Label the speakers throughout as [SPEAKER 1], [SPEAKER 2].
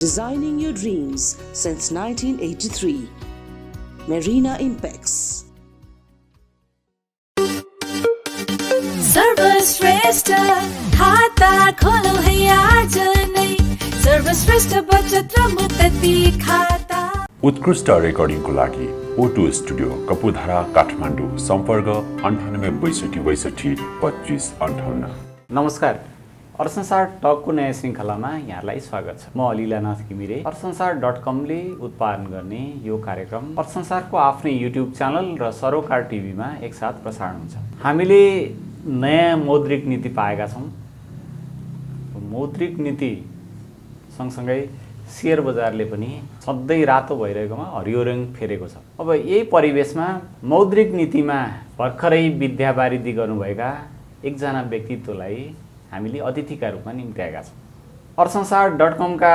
[SPEAKER 1] designing your dreams since 1983. Marina Impex.
[SPEAKER 2] सर्वश्रेष्ठ खाता खोलो है आज नै सर्वश्रेष्ठ बचत र मुक्ति खाता।
[SPEAKER 3] उत्कृष्ट रेकर्डिङको लागि O2 स्टुडियो कपुधारा काठमाडौँ सम्पर्क 9862622558।
[SPEAKER 4] नमस्कार, अरसंसार टकको नयाँ श्रृङ्खलामा यहाँलाई स्वागत छ। म अलिलानाथ घिमिरे। अरसंसार.com ले उत्पादन गर्ने यो कार्यक्रम अरसंसारको आफ्नै युट्युब च्यानल र सरोकार टिभीमा एकसाथ प्रसारण हुन्छ। हामीले नयाँ मौद्रिक नीति पाएका छौँ। मौद्रिक नीति सँगसँगै शेयर बजारले पनि सधैँ रातो भइरहेकोमा हरियो रङ फेरेको छ। अब यही परिवेशमा मौद्रिक नीतिमा भर्खरै विद्यावारिधि गर्नुभएका एकजना व्यक्तित्वलाई हामीले अतिथिका रूपमा निम्त्याएका छौँ। अरसंसार.com का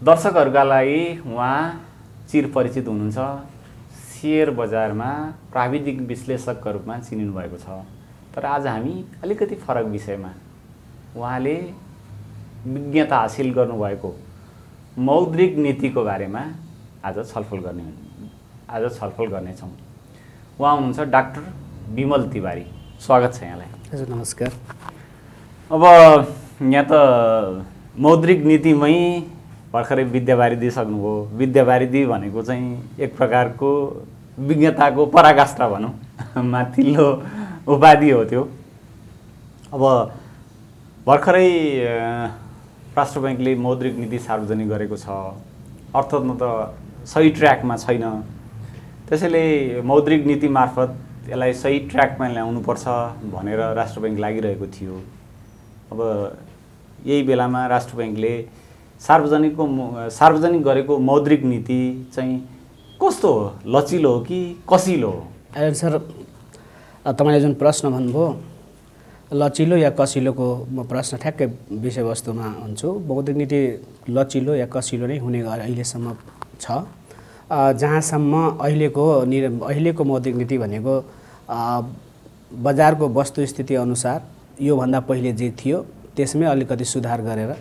[SPEAKER 4] दर्शकहरूका लागि उहाँ चिरपरिचित हुनुहुन्छ। शेयर बजारमा प्राविधिक विश्लेषकका रूपमा चिनिनु भएको छ। तर आज हामी अलिकति फरक विषयमा उहाँले विज्ञता हासिल गर्नुभएको मौद्रिक नीतिको बारेमा आज छलफल गर्नेछौँ। उहाँ हुनुहुन्छ डाक्टर विमल तिवारी। स्वागत छ यहाँलाई।
[SPEAKER 5] हजुर नमस्कार।
[SPEAKER 4] अब यहाँ त मौद्रिक नीतिमै भर्खरै विद्यावारिधि सक्नुभयो। विद्यावारिधि भनेको चाहिँ एक प्रकारको विज्ञताको पराकाष्ठा भनौँ, माथिल्लो उपाधि हो त्यो। अब भर्खरै राष्ट्र ब्याङ्कले मौद्रिक नीति सार्वजनिक गरेको छ। अर्थतन्त्र सही ट्र्याकमा छैन। त्यसैले मौद्रिक नीति मार्फत यसलाई सही ट्र्याकमा ल्याउनुपर्छ भनेर राष्ट्र ब्याङ्क लागिरहेको थियो। अब यही बेलामा राष्ट्र ब्याङ्कले सार्वजनिक गरेको मौद्रिक नीति चाहिँ कस्तो हो? लचिलो हो कि कसिलो हो?
[SPEAKER 5] सर, तपाईँले जुन प्रश्न भन्नुभयो लचिलो या कसिलोको म प्रश्न ठ्याक्कै विषयवस्तुमा हुन्छु। मौद्रिक नीति लचिलो या कसिलो नै हुने अहिलेसम्म छ। जहाँसम्म अहिलेको मौद्रिक नीति भनेको बजारको वस्तुस्थिति अनुसार योभन्दा पहिले जे थियो त्यसमै अलिकति सुधार गरेर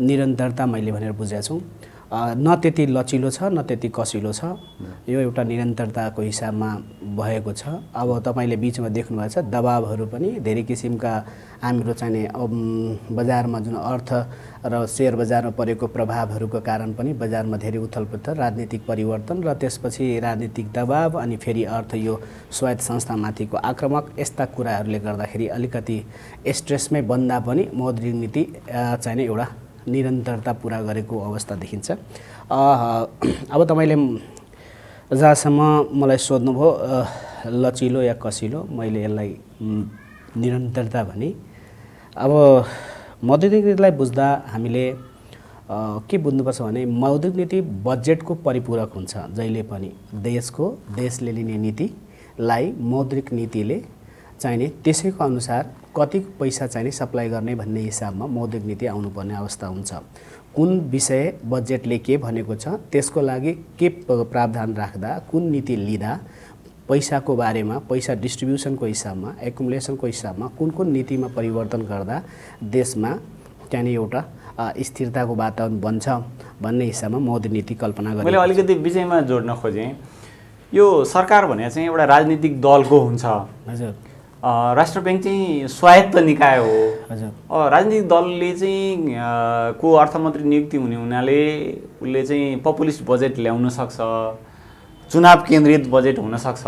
[SPEAKER 5] निरन्तरता मैले भनेर बुझेको छु। न त्यति लचिलो छ न त्यति कसिलो छ। यो एउटा निरन्तरताको हिसाबमा भएको छ। अब तपाईँले बिचमा देख्नुभएको छ दबावहरू पनि धेरै किसिमका हाम्रो चाहिने बजारमा जुन अर्थ र शेयर बजारमा परेको प्रभावहरूको कारण पनि बजारमा धेरै उथलपुथल, राजनीतिक परिवर्तन र त्यसपछि राजनीतिक दबाव अनि फेरि अर्थ यो स्वायत्त संस्थामाथिको आक्रमक यस्ता कुराहरूले गर्दाखेरि अलिकति स्ट्रेसमै बन्दा पनि मौद्रिक नीति चाहिने एउटा निरन्तरता पुरा गरेको अवस्था देखिन्छ। अब तपाईँले जहाँसम्म मलाई सोध्नुभयो लचिलो या कसिलो, मैले यसलाई निरन्तरता भने। अब मौद्रिक नीतिलाई बुझ्दा हामीले के बुझ्नुपर्छ भने मौद्रिक नीति बजेटको परिपूरक हुन्छ। जहिले पनि देशले लिने नीतिलाई मौद्रिक नीतिले चाहिने त्यसैको अनुसार कति पैसा चाहिने सप्लाई गर्ने भन्ने हिसाबमा मौद्रिक नीति आउनुपर्ने अवस्था हुन्छ। कुन विषय बजेटले के भनेको छ त्यसको लागि के प्रावधान राख्दा, कुन नीति लिँदा पैसाको बारेमा, पैसा डिस्ट्रिब्युसनको हिसाबमा, एकुमुलेसनको हिसाबमा कुन नीतिमा परिवर्तन गर्दा देशमा त्यहाँनिर एउटा स्थिरताको वातावरण बन्छ भन्ने हिसाबमा मौद्रिक नीति कल्पना गरेको।
[SPEAKER 4] मैले अलिकति विषयमा जोड्न खोजेँ। यो सरकार भने चाहिँ एउटा राजनीतिक दलको हुन्छ।
[SPEAKER 5] हजुर।
[SPEAKER 4] राष्ट्र ब्याङ्क चाहिँ स्वायत्त निकाय हो।
[SPEAKER 5] हजुर।
[SPEAKER 4] राजनीतिक दलले चाहिँ को अर्थमन्त्री नियुक्ति हुने हुनाले उसले चाहिँ पपुलिस्ट बजेट ल्याउन सक्छ, चुनाव केन्द्रित बजेट हुन सक्छ।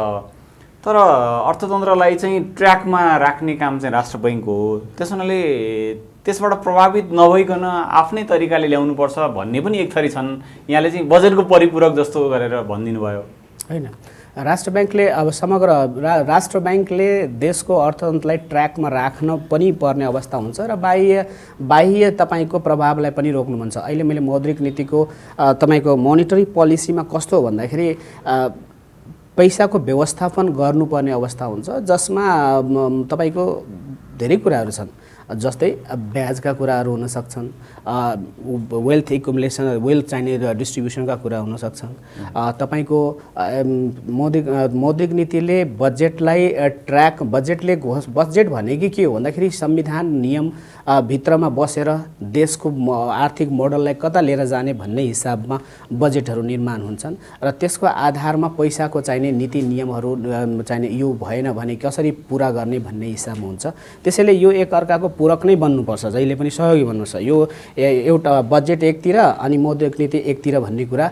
[SPEAKER 4] तर अर्थतन्त्रलाई चाहिँ ट्र्याकमा राख्ने काम चाहिँ राष्ट्र ब्याङ्क हो। त्यस हुनाले त्यसबाट प्रभावित नभइकन आफ्नै तरिकाले ल्याउनुपर्छ भन्ने पनि एक थरी छन्। यहाँले चाहिँ बजेटको परिपूरक जस्तो गरेर भनिदिनु भयो
[SPEAKER 5] होइन। राष्ट्र ब्याङ्कले अब समग्र राष्ट्र ब्याङ्कले देशको अर्थतन्त्रलाई ट्र्याकमा राख्न पनि पर्ने अवस्था हुन्छ र बाह्य तपाईँको प्रभावलाई पनि रोक्नुहुन्छ। अहिले मैले मौद्रिक नीतिको तपाईँको मोनिटरी पोलिसीमा कस्तो हो भन्दाखेरि पैसाको व्यवस्थापन गर्नुपर्ने अवस्था हुन्छ, जसमा तपाईँको धेरै कुराहरू छन्। जस्तै ब्याजका कुराहरू हुन सक्छन्, वेल्थ एकुमुलेसन वेल्थ चाहिने डिस्ट्रिब्युसनका कुरा हुन सक्छन्। तपाईँको मौद्रिक नीतिले बजेटलाई ट्र्याक बजेट भनेको के हो भन्दाखेरि संविधान नियम भित्रमा बसेर देशको आर्थिक मोडललाई कता लिएर जाने भन्ने हिसाबमा बजेटहरू निर्माण हुन्छन् र त्यसको आधारमा पैसाको चाहिने नीति नियमहरू चाहिने यो भएन भने कसरी पुरा गर्ने भन्ने हिसाबमा हुन्छ। त्यसैले यो एकअर्काको पूरक नै बन्नुपर्छ, जहिले पनि सहयोगी बन्नुपर्छ। यो एउटा बजेट एकतिर अनि मौद्रिक नीति एकतिर भन्ने कुरा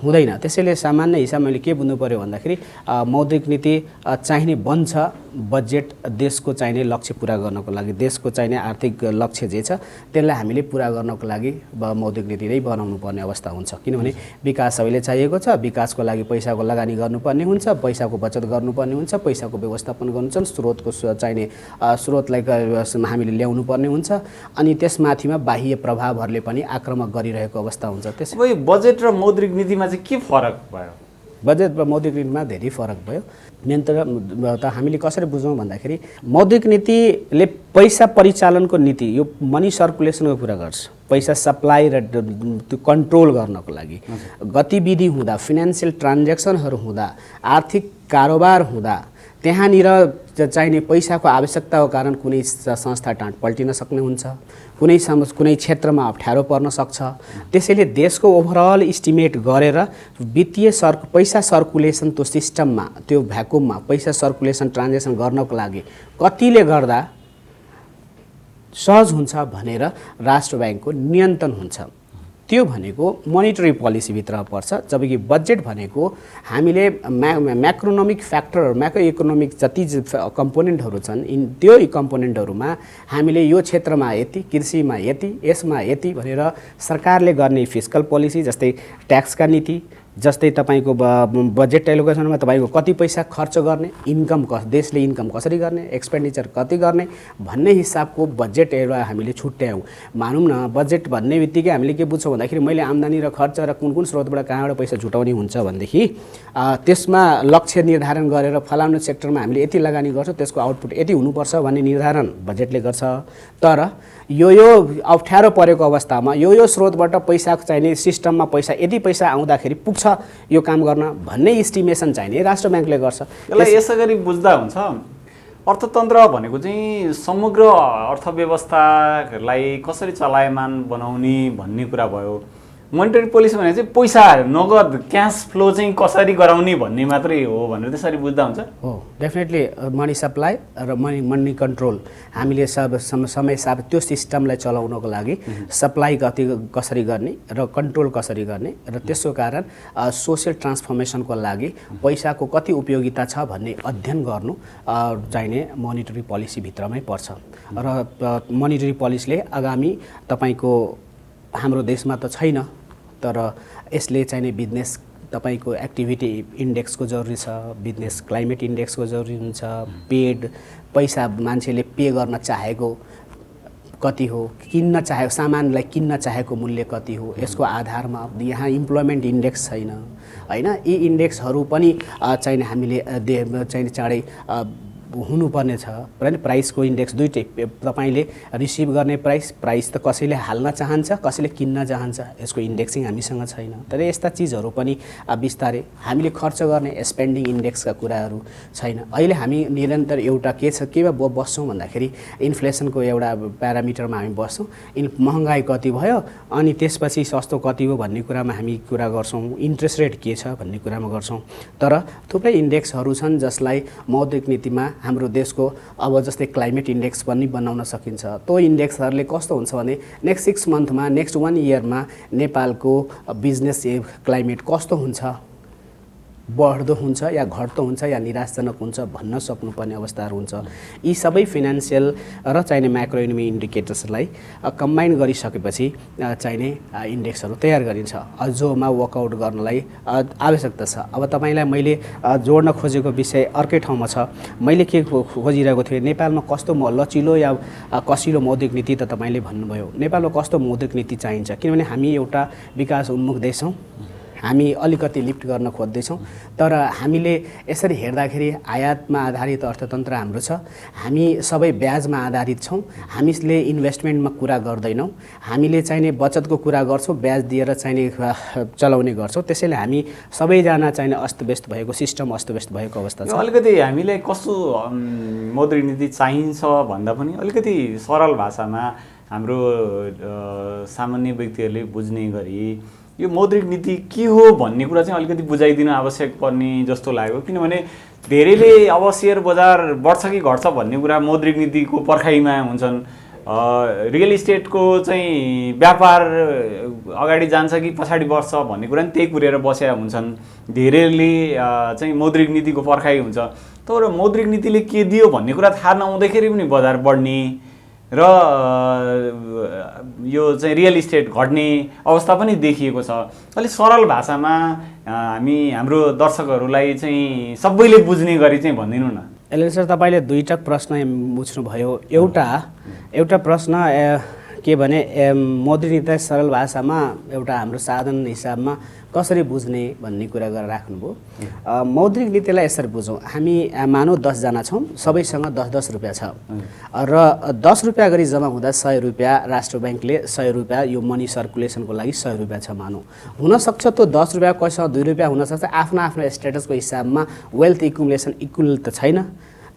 [SPEAKER 5] हुँदैन। त्यसैले सामान्य हिसाबमा मैले के बुझ्नु पर्यो भन्दाखेरि मौद्रिक नीति चाहिने बन्छ बजेट देशको चाहिने लक्ष्य पुरा गर्नको लागि, देशको चाहिने आर्थिक लक्ष्य जे छ त्यसलाई हामीले पुरा गर्नको लागि मौद्रिक नीति नै बनाउनु पर्ने अवस्था हुन्छ। किनभने विकास सबैले चाहिएको छ, विकासको लागि पैसाको लगानी गर्नुपर्ने हुन्छ, पैसाको बचत गर्नुपर्ने हुन्छ, पैसाको व्यवस्थापन गर्नुहुन्छ, स्रोतको चाहिने स्रोतलाई हामीले ल्याउनु पर्ने हुन्छ अनि त्यसमाथिमा बाह्य प्रभावहरूले पनि आक्रमण गरिरहेको अवस्था हुन्छ।
[SPEAKER 4] त्यसै बजेट र मौद्रिक नीतिमा चाहिँ के फरक भयो?
[SPEAKER 5] बजेट र मौद्रिक नीतिमा धेरै फरक भयो। मेन त हामीले कसरी बुझौँ भन्दाखेरि मौद्रिक नीतिले पैसा परिचालनको नीति, यो मनी सर्कुलेसनको कुरा गर्छ, पैसा सप्लाई र त्यो कन्ट्रोल गर्नको लागि गतिविधि हुँदा, फिनान्सियल ट्रान्ज्याक्सनहरू हुँदा, आर्थिक कारोबार हुँदा त्यहाँनिर चाहिने पैसाको आवश्यकताको कारण कुनै संस्था टाँट पल्टिन सक्ने हुन्छ, कुनै क्षेत्रमा अप्ठ्यारो पर्न सक्छ। त्यसैले देशको ओभरअल इस्टिमेट गरेर वित्तीय पैसा सर्कुलेसन त्यो सिस्टममा, त्यो भ्याकुममा पैसा सर्कुलेसन ट्रान्ज्याक्सन गर्नको लागि कतिले गर्दा सहज हुन्छ भनेर राष्ट्र ब्याङ्कको नियन्त्रण हुन्छ। त्यो भनेको मोनिटरी पोलिसीभित्र पर्छ, जबकि बजेट भनेको हामीले म्याक्रोनोमिक फ्याक्टर, म्याक्रो इकोनोमिक जति कम्पोनेन्टहरू छन् त्यो कम्पोनेन्टहरूमा हामीले यो क्षेत्रमा यति, कृषिमा यति, यसमा यति भनेर सरकारले गर्ने फिस्कल पोलिसी जस्तै ट्याक्सका नीति, जस्तै तपाईँको बजेट एलोकेसनमा तपाईँको कति पैसा खर्च गर्ने, इन्कम देशले इन्कम कसरी गर्ने, एक्सपेन्डिचर कति गर्ने भन्ने हिसाबको बजेट एउटा हामीले छुट्यायौँ। मानौँ न बजेट भन्ने बित्तिकै हामीले के बुझ्छौँ भन्दाखेरि मैले आम्दानी र खर्च र कुन कुन स्रोतबाट कहाँबाट पैसा जुटाउने हुन्छ भनेदेखि त्यसमा लक्ष्य निर्धारण गरेर फलानु सेक्टरमा हामीले यति लगानी गर्छौँ, त्यसको आउटपुट यति हुनुपर्छ भन्ने निर्धारण बजेटले गर्छ। तर यो अप्ठ्यारो परेको अवस्थामा यो स्रोतबाट पैसा चाहिने सिस्टममा पैसा यति पैसा आउँदाखेरि पुग्छ यो काम गर्न भन्ने इस्टिमेसन चाहिने राष्ट्र ब्याङ्कले गर्छ।
[SPEAKER 4] यसलाई यसै गरी बुझ्दा हुन्छ अर्थतन्त्र भनेको चाहिँ समग्र अर्थव्यवस्थालाई कसरी चलायमान बनाउने भन्ने कुरा भयो। मोनिटरी पोलिसी भनेको चाहिँ पैसा नगद क्यास फ्लो चाहिँ कसरी गराउने भन्ने मात्रै हो भनेर त्यसरी बुझ्दा हुन्छ।
[SPEAKER 5] हो, डेफिनेटली मनी सप्लाई र मनी कन्ट्रोल हामीले समय साथ त्यो सिस्टमलाई चलाउनको लागि सप्लाई कसरी गर्ने र कन्ट्रोल कसरी गर्ने र त्यसको कारण सोसियल ट्रान्सफर्मेसनको लागि पैसाको कति उपयोगिता छ भन्ने अध्ययन गर्नु चाहिने मोनिटरी पोलिसीभित्रमै पर्छ। र मोनिटरी पोलिसीले आगामी तपाईँको हाम्रो देशमा त छैन, तर यसले चाहिने बिजनेस तपाईँको एक्टिभिटी इन्डेक्सको जरुरी छ, बिजनेस क्लाइमेट इन्डेक्सको जरुरी हुन्छ, पेड पैसा मान्छेले पे गर्न चाहेको कति हो, किन्न चाहेको सामानलाई किन्न चाहेको मूल्य कति हो, यसको आधारमा यहाँ इम्प्लोइमेन्ट इन्डेक्स छैन हैन। यी इन्डेक्सहरू पनि चाहिने हामीले चाहिने चाँडै हुनुपर्ने छ। प्राइसको इन्डेक्स दुईटै, तपाईँले रिसिभ गर्ने प्राइस त कसैले हाल्न चाहन्छ, कसैले किन्न चाहन्छ, यसको इन्डेक्सिङ हामीसँग छैन। तर यस्ता चिजहरू पनि बिस्तारै हामीले खर्च गर्ने स्पेन्डिङ इन्डेक्सका कुराहरू छैन। अहिले हामी निरन्तर एउटा केमा बस्छौँ भन्दाखेरि इन्फ्लेसनको एउटा प्यारामिटरमा हामी बस्छौँ, महँगाई कति भयो अनि त्यसपछि सस्तो कति हो भन्ने कुरामा हामी कुरा गर्छौँ, इन्ट्रेस्ट रेट के छ भन्ने कुरामा गर्छौँ। तर थुप्रै इन्डेक्सहरू छन् जसलाई मौद्रिक नीतिमा हाम्रो देशको अब जस्तै क्लाइमेट इन्डेक्स पनि बनाउन सकिन्छ। त्यो इन्डेक्सहरूले कस्तो हुन्छ भने नेक्स्ट 6 मन्थमा, नेक्स्ट 1 इयरमा नेपालको बिजनेस क्लाइमेट कस्तो हुन्छ, बढ्दो हुन्छ या घट्दो हुन्छ या निराशाजनक हुन्छ भन्न सक्नुपर्ने अवस्थाहरू हुन्छ। यी सबै फिनान्सियल र चाहिने म्याक्रो इकोनोमी इन्डिकेटर्सलाई कम्बाइन गरिसकेपछि चाहिने इन्डेक्सहरू तयार गरिन्छ, जोमा वर्कआउट गर्नलाई आवश्यकता छ। अब तपाईँलाई मैले जोड्न खोजेको विषय अर्कै ठाउँमा छ। मैले के खोजिरहेको थिएँ, नेपालमा कस्तो लचिलो या कसिलो मौद्रिक नीति त तपाईँले भन्नुभयो। नेपालमा कस्तो मौद्रिक नीति चाहिन्छ, किनभने हामी एउटा विकास उन्मुख देश हौँ, हामी अलिकति लिफ्ट गर्न खोज्दैछौँ। तर हामीले यसरी हेर्दाखेरि आयातमा आधारित अर्थतन्त्र हाम्रो छ, हामी सबै ब्याजमा आधारित छौँ, हामीले इन्भेस्टमेन्टमा कुरा गर्दैनौँ, हामीले चाहिने बचतको कुरा गर्छौँ, ब्याज दिएर चाहिने चलाउने गर्छौँ। त्यसैले हामी सबैजना चाहिने अस्तव्यस्त भएको सिस्टम अस्तव्यस्त भएको अवस्था छ।
[SPEAKER 4] अलिकति हामीले कस्तो मौद्रिक नीति चाहिन्छ भन्दा पनि अलिकति सरल भाषामा हाम्रो सामान्य व्यक्तिहरूले बुझ्ने गरी यो मौद्रिक नीति के हो भन्ने कुरा चाहिँ अलिकति बुझाइदिन आवश्यक पर्ने जस्तो लाग्यो। किनभने धेरैले अब सेयर बजार बढ्छ कि घट्छ भन्ने कुरा मौद्रिक नीतिको पर्खाइमा हुन्छन्। रियल इस्टेटको चाहिँ व्यापार अगाडि जान्छ कि पछाडि बढ्छ भन्ने कुरा पनि त्यही कुरेर बसेका हुन्छन्। धेरैले चाहिँ मौद्रिक नीतिको पर्खाइ हुन्छ। तर मौद्रिक नीतिले के दियो भन्ने कुरा थाहा नहुँदाखेरि पनि बजार बढ्ने र यो चाहिँ रियल इस्टेट घट्ने अवस्था पनि देखिएको छ। अलिक सरल भाषामा हामी हाम्रो दर्शकहरूलाई चाहिँ सबैले बुझ्ने गरी चाहिँ भनिदिनु न।
[SPEAKER 5] एलएन सर, तपाईँले दुईवटा प्रश्न बुझ्नुभयो। एउटा प्रश्न के भने मौद्रिक नीति सरल भाषामा एउटा हाम्रो साधन हिसाबमा कसरी बुझ्ने भन्ने कुरा गरेर राख्नुभयो। मौद्रिक नीतिलाई यसरी बुझौँ, हामी मानौँ 10 जना छौँ, सबैसँग 10-10 रुपियाँ छ र 10 रुपियाँ गरी जम्मा हुँदा 100 रुपियाँ राष्ट्र ब्याङ्कले 100 रुपियाँ यो मनी सर्कुलेसनको लागि 100 रुपियाँ छ मानौँ। हुनसक्छ त्यो 10 रुपियाँ कसैसँग 2 रुपियाँ हुनसक्छ। आफ्नो आफ्नो स्ट्याटसको हिसाबमा वेल्थ इक्युमुलेसन इक्वल त छैन,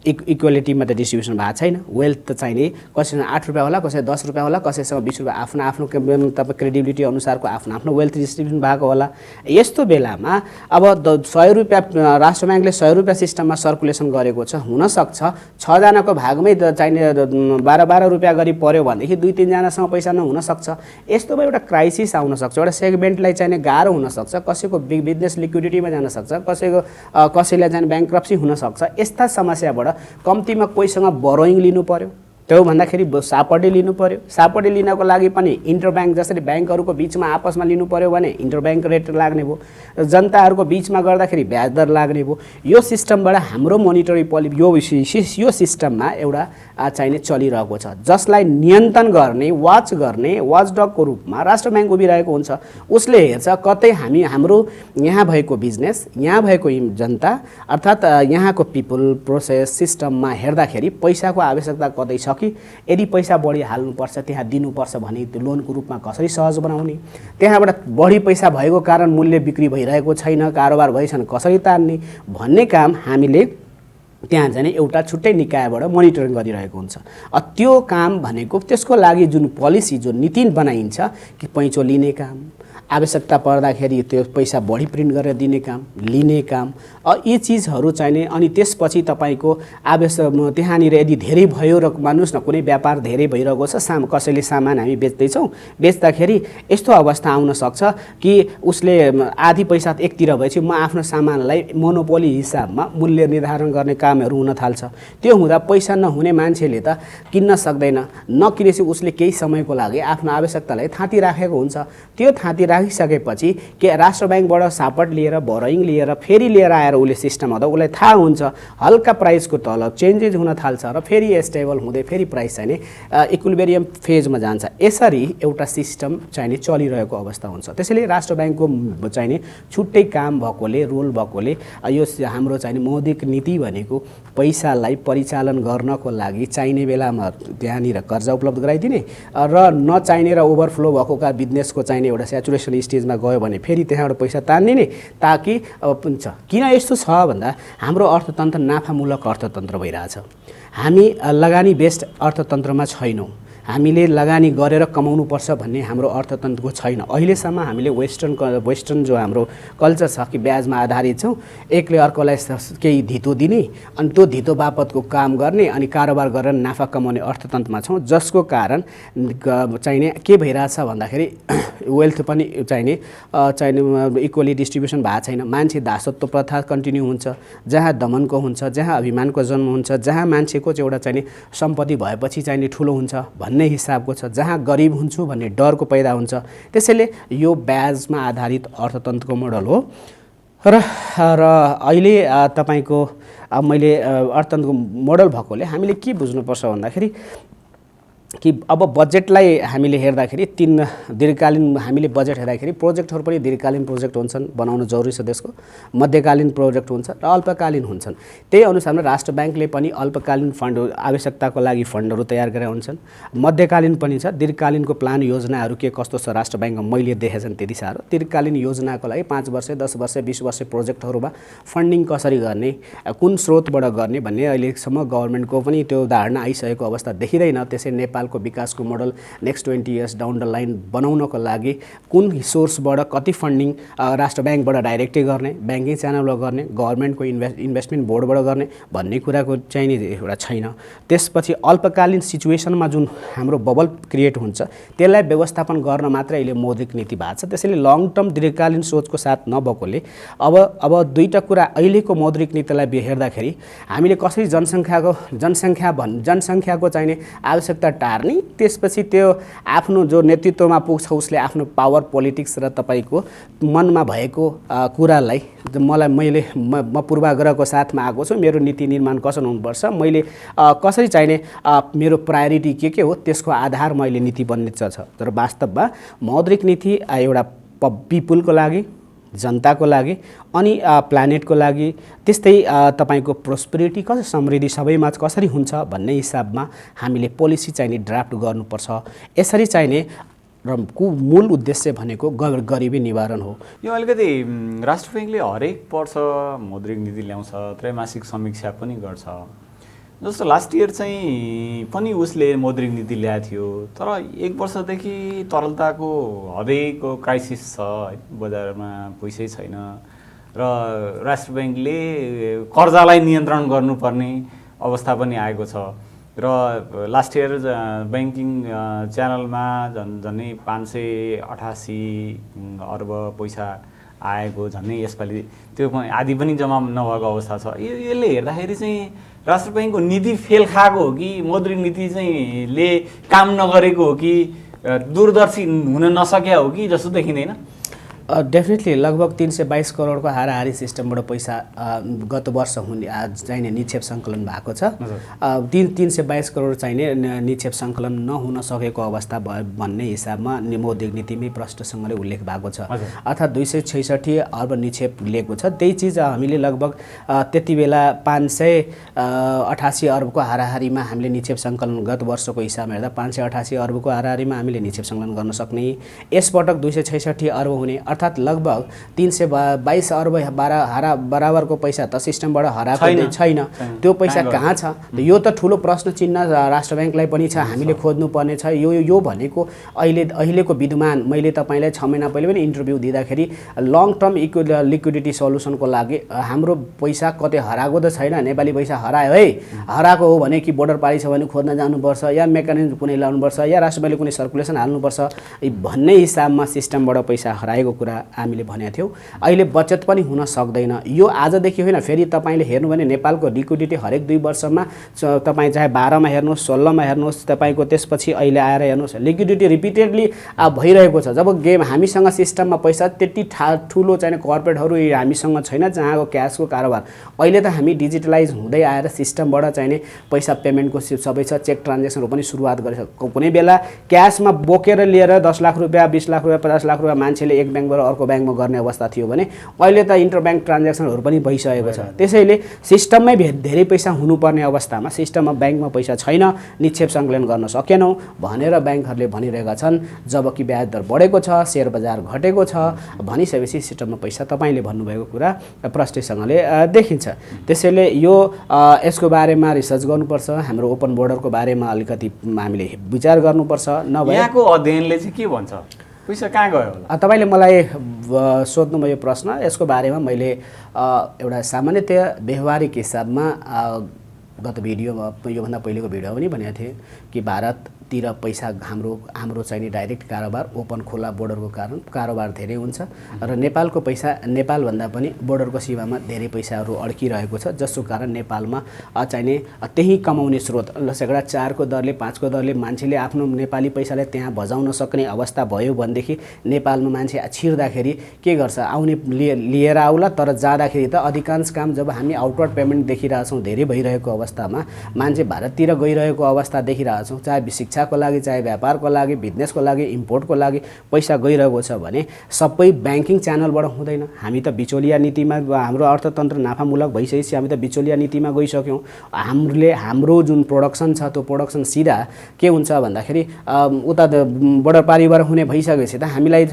[SPEAKER 5] इक्वालिटीमा त डिस्ट्रिब्युसन भएको छैन। वेल्थ त चाहिने कसैसँग 8 रुपियाँ होला, कसै 10 रुपियाँ होला, कसैसँग 20 रुपियाँ, आफ्नो आफ्नो तपाईँ क्रेडिबिलिटी अनुसारको आफ्नो आफ्नो वेल्थ डिस्ट्रिब्युसन भएको होला। यस्तो बेलामा अब 100 रुपियाँ राष्ट्र ब्याङ्कले 100 रुपियाँ सिस्टममा सर्कुलेसन गरेको छ। हुनसक्छ 6 जनाको भागमै चाहिने 12-12 रुपियाँ गरी पर्यो भनेदेखि 2-3 जनासँग पैसा नहुनसक्छ। यस्तोमा एउटा क्राइसिस आउन सक्छ, एउटा सेगमेन्टलाई चाहिने गाह्रो हुनसक्छ, कसैको बिजनेस लिक्विडिटीमा जान सक्छ, कसैलाई चाहिँ ब्याङ्क्रप्सी हुनसक्छ। यस्ता समस्याबाट कम्तीमा कोहीसँग बोरोइङ लिनु पर्यो, त्यो भन्दाखेरि सापटी लिनु पर्यो। सापटी लिनको लागि पनि इन्टरब्याङ्क जसरी ब्याङ्कहरूको बिचमा आपसमा लिनु पर्यो भने इन्टरब्याङ्क रेट लाग्ने भयो, जनताहरूको बिचमा गर्दाखेरि ब्याज दर लाग्ने भयो। यो सिस्टमबाट हाम्रो मोनिटरी यो सिस्टममा एउटा चाहिने चलिरहेको छ, जसलाई नियन्त्रण गर्ने वाचडगको रूपमा राष्ट्र ब्याङ्क उभिरहेको हुन्छ। उसले हेर्छ कतै हाम्रो यहाँ भएको बिजनेस, यहाँ भएको जनता अर्थात् यहाँको पिपल प्रोसेस सिस्टममा हेर्दाखेरि पैसाको आवश्यकता कतै छ कि यदि पैसा बढी हाल्नुपर्छ त्यहाँ दिनुपर्छ भने त्यो लोनको रूपमा कसरी सहज बनाउने, त्यहाँबाट बढी पैसा भएको कारण मूल्य बिक्री भइरहेको छैन, कारोबार भइछन् कसरी तान्ने भन्ने काम हामीले त्यहाँ जाने एउटा छुट्टै निकायबाट मोनिटरिङ गरिरहेको हुन्छ। त्यो काम भनेको त्यसको लागि जुन पोलिसी जुन नीति बनाइन्छ कि पैँचो लिने काम, आवश्यकता पर्दाखेरि त्यो पैसा बढी प्रिन्ट गरेर दिने काम, लिने काम, यी चिजहरू चाहिने। अनि त्यसपछि तपाईँको त्यहाँनिर यदि धेरै भयो र मान्नुहोस् न कुनै व्यापार धेरै भइरहेको छ, कसैले सामान हामी बेच्दैछौँ, बेच्दाखेरि यस्तो अवस्था आउन सक्छ कि उसले आधी पैसा एकतिर भएपछि म आफ्नो सामानलाई मोनोपोली हिसाबमा मूल्य निर्धारण गर्ने कामहरू हुन थाल्छ। त्यो हुँदा पैसा नहुने मान्छेले त किन्न सक्दैन, नकिनेपछि उसले केही समयको लागि आफ्नो आवश्यकतालाई थाँती राखेको हुन्छ। त्यो थाँती राखिसकेपछि के राष्ट्र ब्याङ्कबाट सापट लिएर बोरोइङ लिएर फेरि लिएर आएर उसले सिस्टम हुँदा उसलाई थाहा हुन्छ हल्का प्राइसको तल चेन्जेस हुन थाल्छ र फेरि स्टेबल हुँदै फेरि प्राइस चाहिने इक्विलिब्रियम फेजमा जान्छ। यसरी एउटा सिस्टम चाहिने चलिरहेको अवस्था हुन्छ। त्यसैले राष्ट्र ब्याङ्कको चाहिने छुट्टै काम भएकोले, रोल भएकोले यो हाम्रो चाहिने मौद्रिक नीति भनेको पैसालाई परिचालन गर्नको लागि चाहिने बेलामा त्यहाँनिर कर्जा उपलब्ध गराइदिने र नचाहिने र ओभरफ्लो भएको बिजनेसको चाहिने एउटा सेचुरेसन स्टेजमा गयो भने फेरि त्यहाँबाट पैसा तानिने, ताकि हुन्छ। किन यस्तो छ भन्दा हाम्रो अर्थतन्त्र नाफामूलक अर्थतन्त्र भइरहेछ। हामी लगानी बेस्ड अर्थतन्त्रमा छैनौँ। हामीले लगानी गरेर कमाउनुपर्छ भन्ने हाम्रो अर्थतन्त्रको छैन। अहिलेसम्म हामीले वेस्टर्न जो हाम्रो कल्चर छ कि ब्याजमा आधारित छौँ, एकले अर्कोलाई केही धितो दिने अनि त्यो धितो बापतको काम गर्ने अनि कारोबार गरेर नाफा कमाउने अर्थतन्त्रमा छौँ, जसको कारण चाहिने के भइरहेछ भन्दाखेरि वेल्थ पनि चाहिने इक्वली डिस्ट्रिब्युसन भएको छैन। मान्छे दासत्व प्रथा कन्टिन्यू हुन्छ, जहाँ दमनको हुन्छ, जहाँ अभिमानको जन्म हुन्छ, जहाँ मान्छेको चाहिँ एउटा चाहिने सम्पत्ति भएपछि चाहिने ठुलो हुन्छ भन्ने हिसाबको छ, जहाँ गरिब हुन्छु भन्ने डरको पैदा हुन्छ। त्यसैले यो ब्याजमा आधारित अर्थतन्त्रको मोडल हो र अहिले तपाईँको मैले अर्थतन्त्रको मोडल भएकोले हामीले के बुझ्नुपर्छ भन्दाखेरि कि अब बजेटलाई हामीले हेर्दाखेरि दीर्घकालीन हामीले बजेट हेर्दाखेरि प्रोजेक्टहरू पनि दीर्घकालीन प्रोजेक्ट हुन्छन्, बनाउनु जरुरी छ देशको, मध्यकालीन प्रोजेक्ट हुन्छ र अल्पकालीन हुन्छन्। त्यही अनुसारमा राष्ट्र ब्याङ्कले पनि अल्पकालीन फन्ड आवश्यकताको लागि फन्डहरू तयार गरेका हुन्छन्, मध्यकालीन पनि छ, दीर्घकालीनको प्लान योजनाहरू के कस्तो छ राष्ट्र ब्याङ्कमा मैले देखेछन् त्यति साह्रो। दीर्घकालीन योजनाको लागि 5 वर्ष 10 वर्ष 20 वर्ष प्रोजेक्टहरूमा फन्डिङ कसरी गर्ने, कुन स्रोतबाट गर्ने भन्ने अहिलेसम्म गभर्मेन्टको पनि त्यो धारणा आइसकेको अवस्था देखिँदैन। त्यसै नेपालको विकासको model next 20 years down the line बनाउनको लागि कुन सोर्सबाट कति फन्डिङ राष्ट्र ब्याङ्कबाट डाइरेक्टै गर्ने, ब्याङ्किङ च्यानलबाट गर्ने, गभर्मेन्टको इन्भेस्टमेन्ट बोर्डबाट गर्ने भन्ने कुराको चाहिँ नि एउटा छैन। त्यसपछि अल्पकालीन सिचुएसनमा जुन हाम्रो बबल क्रिएट हुन्छ त्यसलाई व्यवस्थापन गर्न मात्रै अहिले मौद्रिक नीति भएको छ। त्यसैले लङ टर्म दीर्घकालीन सोचको साथ नभएकोले अब दुईटा कुरा अहिलेको मौद्रिक नीतिलाई हेर्दाखेरि हामीले कसरी जनसङ्ख्याको चाहिने आवश्यकता टार्ने, त्यसपछि त्यो आफ्नो जो नेतृत्वमा पुग्छ उसले आफ्नो पावर पोलिटिक्स र तपाईँको मनमा भएको कुरालाई म पूर्वाग्रहको साथमा आएको छु, मेरो नीति निर्माण कसरी हुनुपर्छ, मैले कसरी चाहिने मेरो प्रायोरिटी के हो त्यसको आधारमा अहिले नीति बन्ने छ। तर वास्तवमा मौद्रिक नीति एउटा पिपुलको लागि, जनताको लागि अनि प्लानेटको लागि, त्यस्तै तपाईँको प्रोस्पेरिटी कसरी समृद्धि सबैमा कसरी हुन्छ भन्ने हिसाबमा हामीले पोलिसी चाहिने ड्राफ्ट गर्नुपर्छ। यसरी चाहिने र मूल उद्देश्य भनेको गरिबी निवारण हो।
[SPEAKER 4] यो अलिकति राष्ट्र ब्याङ्कले हरेक वर्ष मौद्रिक नीति ल्याउँछ, त्रैमासिक समीक्षा पनि गर्छ। जस्तो लास्ट इयर चाहिँ पनि उसले मौद्रिक नीति ल्याएको थियो, तर 1 वर्षदेखि तरलताको हदैको क्राइसिस छ, बजारमा पैसै छैन र राष्ट्र ब्याङ्कले कर्जालाई नियन्त्रण गर्नुपर्ने अवस्था पनि आएको छ र लास्ट इयर ब्याङ्किङ च्यानलमा झन्डै 588 अर्ब पैसा आएको, झन्डै यसपालि त्यो आदि पनि जम्मा नभएको अवस्था छ। यसले हेर्दाखेरि चाहिँ राष्ट्र ब्याङ्कको नीति फेल खाएको हो कि मौद्रिक नीति चाहिँ ले काम नगरेको हो कि दूरदर्शी हुन नसक्या हो कि जस्तो देखिँदैन?
[SPEAKER 5] डेफिनेटली लगभग 322 करोडको हाराहारी सिस्टमबाट पैसा गत वर्ष हुने चाहिने निक्षेप सङ्कलन भएको छ। 322 करोड चाहिने निक्षेप सङ्कलन नहुन सकेको अवस्था भन्ने हिसाबमा मौद्रिक नीतिमै प्रष्टसँगले उल्लेख भएको छ। अर्थात् 266 अर्ब निक्षेप लिएको छ। त्यही चिज हामीले लगभग त्यति बेला 588 अर्बको हाराहारीमा हामीले निक्षेप सङ्कलन गत वर्षको हिसाबमा हेर्दा 588 अर्बको हाराहारीमा हामीले निक्षेप सङ्कलन गर्न सक्ने, यसपटक 266 अर्ब हुने, अर्थात् लगभग 322 अर्ब बराबरको पैसा त सिस्टमबाट हराएको छैन। त्यो पैसा कहाँ छ? यो त ठुलो प्रश्न चिन्ह राष्ट्र ब्याङ्कलाई पनि छ, हामीले खोज्नुपर्ने छ। यो भनेको अहिलेको विद्यमान, मैले तपाईँलाई 6 महिना पहिले पनि इन्टरभ्यू दिँदाखेरि लङ टर्म लिक्विडिटी सल्युसनको लागि हाम्रो पैसा कतै हराएको त छैन, नेपाली पैसा हरायो है, हराएको हो भने कि बोर्डर पारी छ भने खोज्न जानुपर्छ या मेकानिजम कुनै लाउनुपर्छ या राष्ट्र ब्याङ्कले कुनै सर्कुलेसन हाल्नुपर्छ भन्ने हिसाबमा सिस्टमबाट पैसा हराएको कुरा हामीले भनेका थियौँ। अहिले बचत पनि हुन सक्दैन। यो आजदेखि होइन, फेरि तपाईँले हेर्नु भने नेपालको लिक्विडिटी हरेक 2 वर्षमा तपाईँ चाहे 12 मा हेर्नुहोस्, 16 मा हेर्नुहोस्, तपाईँको त्यसपछि अहिले आएर हेर्नुहोस्, लिक्विडिटी रिपिटेडली भइरहेको छ। जब हामीसँग सिस्टममा पैसा त्यति ठुलो चाहिने कर्पोरेटहरू हामीसँग छैन जहाँको क्यासको कारोबार, अहिले त हामी डिजिटलाइज हुँदै आएर सिस्टमबाट चाहिने पैसा पेमेन्टको सबै छ, चेक ट्रान्जेक्सनहरू पनि सुरुवात गरिसक्यो। कुनै बेला क्यासमा बोकेर लिएर 10 लाख रुपियाँ 20 लाख रुपियाँ 50 लाख रुपियाँ मान्छेले एक ब्याङ्कबाट अर्को ब्याङ्कमा गर्ने अवस्था थियो भने अहिले त इन्टरब्याङ्क ट्रान्जेक्सनहरू पनि भइसकेको छ। त्यसैले सिस्टममै धेरै पैसा हुनुपर्ने अवस्थामा सिस्टममा ब्याङ्कमा पैसा छैन, निक्षेप सङ्कलन गर्न सकेनौँ भनेर ब्याङ्कहरूले भनिरहेका छन्। जबकि ब्याज दर बढेको छ, सेयर बजार घटेको छ भनिसकेपछि सिस्टममा पैसा तपाईँले भन्नुभएको कुरा प्रष्टसँगले देखिन्छ। त्यसैले यसको बारेमा रिसर्च गर्नुपर्छ, हाम्रो ओपन बोर्डरको बारेमा अलिकति हामीले विचार गर्नुपर्छ। नभए
[SPEAKER 4] यहाँको अध्ययनले चाहिँ के भन्छ, पैसा कहाँ गयो होला?
[SPEAKER 5] तपाईँले मलाई सोध्नुभयो प्रश्न, यसको बारेमा मैले एउटा सामान्यतया व्यवहारिक हिसाबमा गत भिडियोमा योभन्दा पहिलेको भिडियो पनि भनेको थिएँ कि भारततिर पैसा हाम्रो चाहिने डाइरेक्ट कारोबार ओपन खुला बोर्डरको कारण कारोबार धेरै हुन्छ र नेपालको पैसा नेपालभन्दा पनि बोर्डरको सीमामा धेरै पैसाहरू अड्किरहेको छ, जसको कारण नेपालमा चाहिने त्यही कमाउने स्रोत 4को दरले 5को दरले मान्छेले आफ्नो नेपाली पैसालाई त्यहाँ बजाउन सक्ने अवस्था भयो भनेदेखि नेपालमा मान्छे छिर्दाखेरि के गर्छ, आउने लिएर आउला, तर जाँदाखेरि त अधिकांश काम जब हामी आउटवर्ड पेमेन्ट देखिरहेछौँ धेरै भइरहेको अवस्थामा मान्छे भारततिर गइरहेको अवस्था देखिरहेछौँ, चाहे शिक्षा शिक्षाको लागि, चाहे व्यापारको लागि, बिजनेसको लागि, इम्पोर्टको लागि पैसा गइरहेको छ भने सबै ब्याङ्किङ च्यानलबाट हुँदैन। हामी त बिचौलिया नीतिमा हाम्रो अर्थतन्त्र नाफामूलक भइसकेपछि हामी त बिचौलिया नीतिमा गइसक्यौँ। हाम्रो जुन प्रोडक्सन छ त्यो प्रोडक्सन सिधा के हुन्छ भन्दाखेरि उता बोर्डर पारीबाट हुने भइसकेपछि त हामीलाई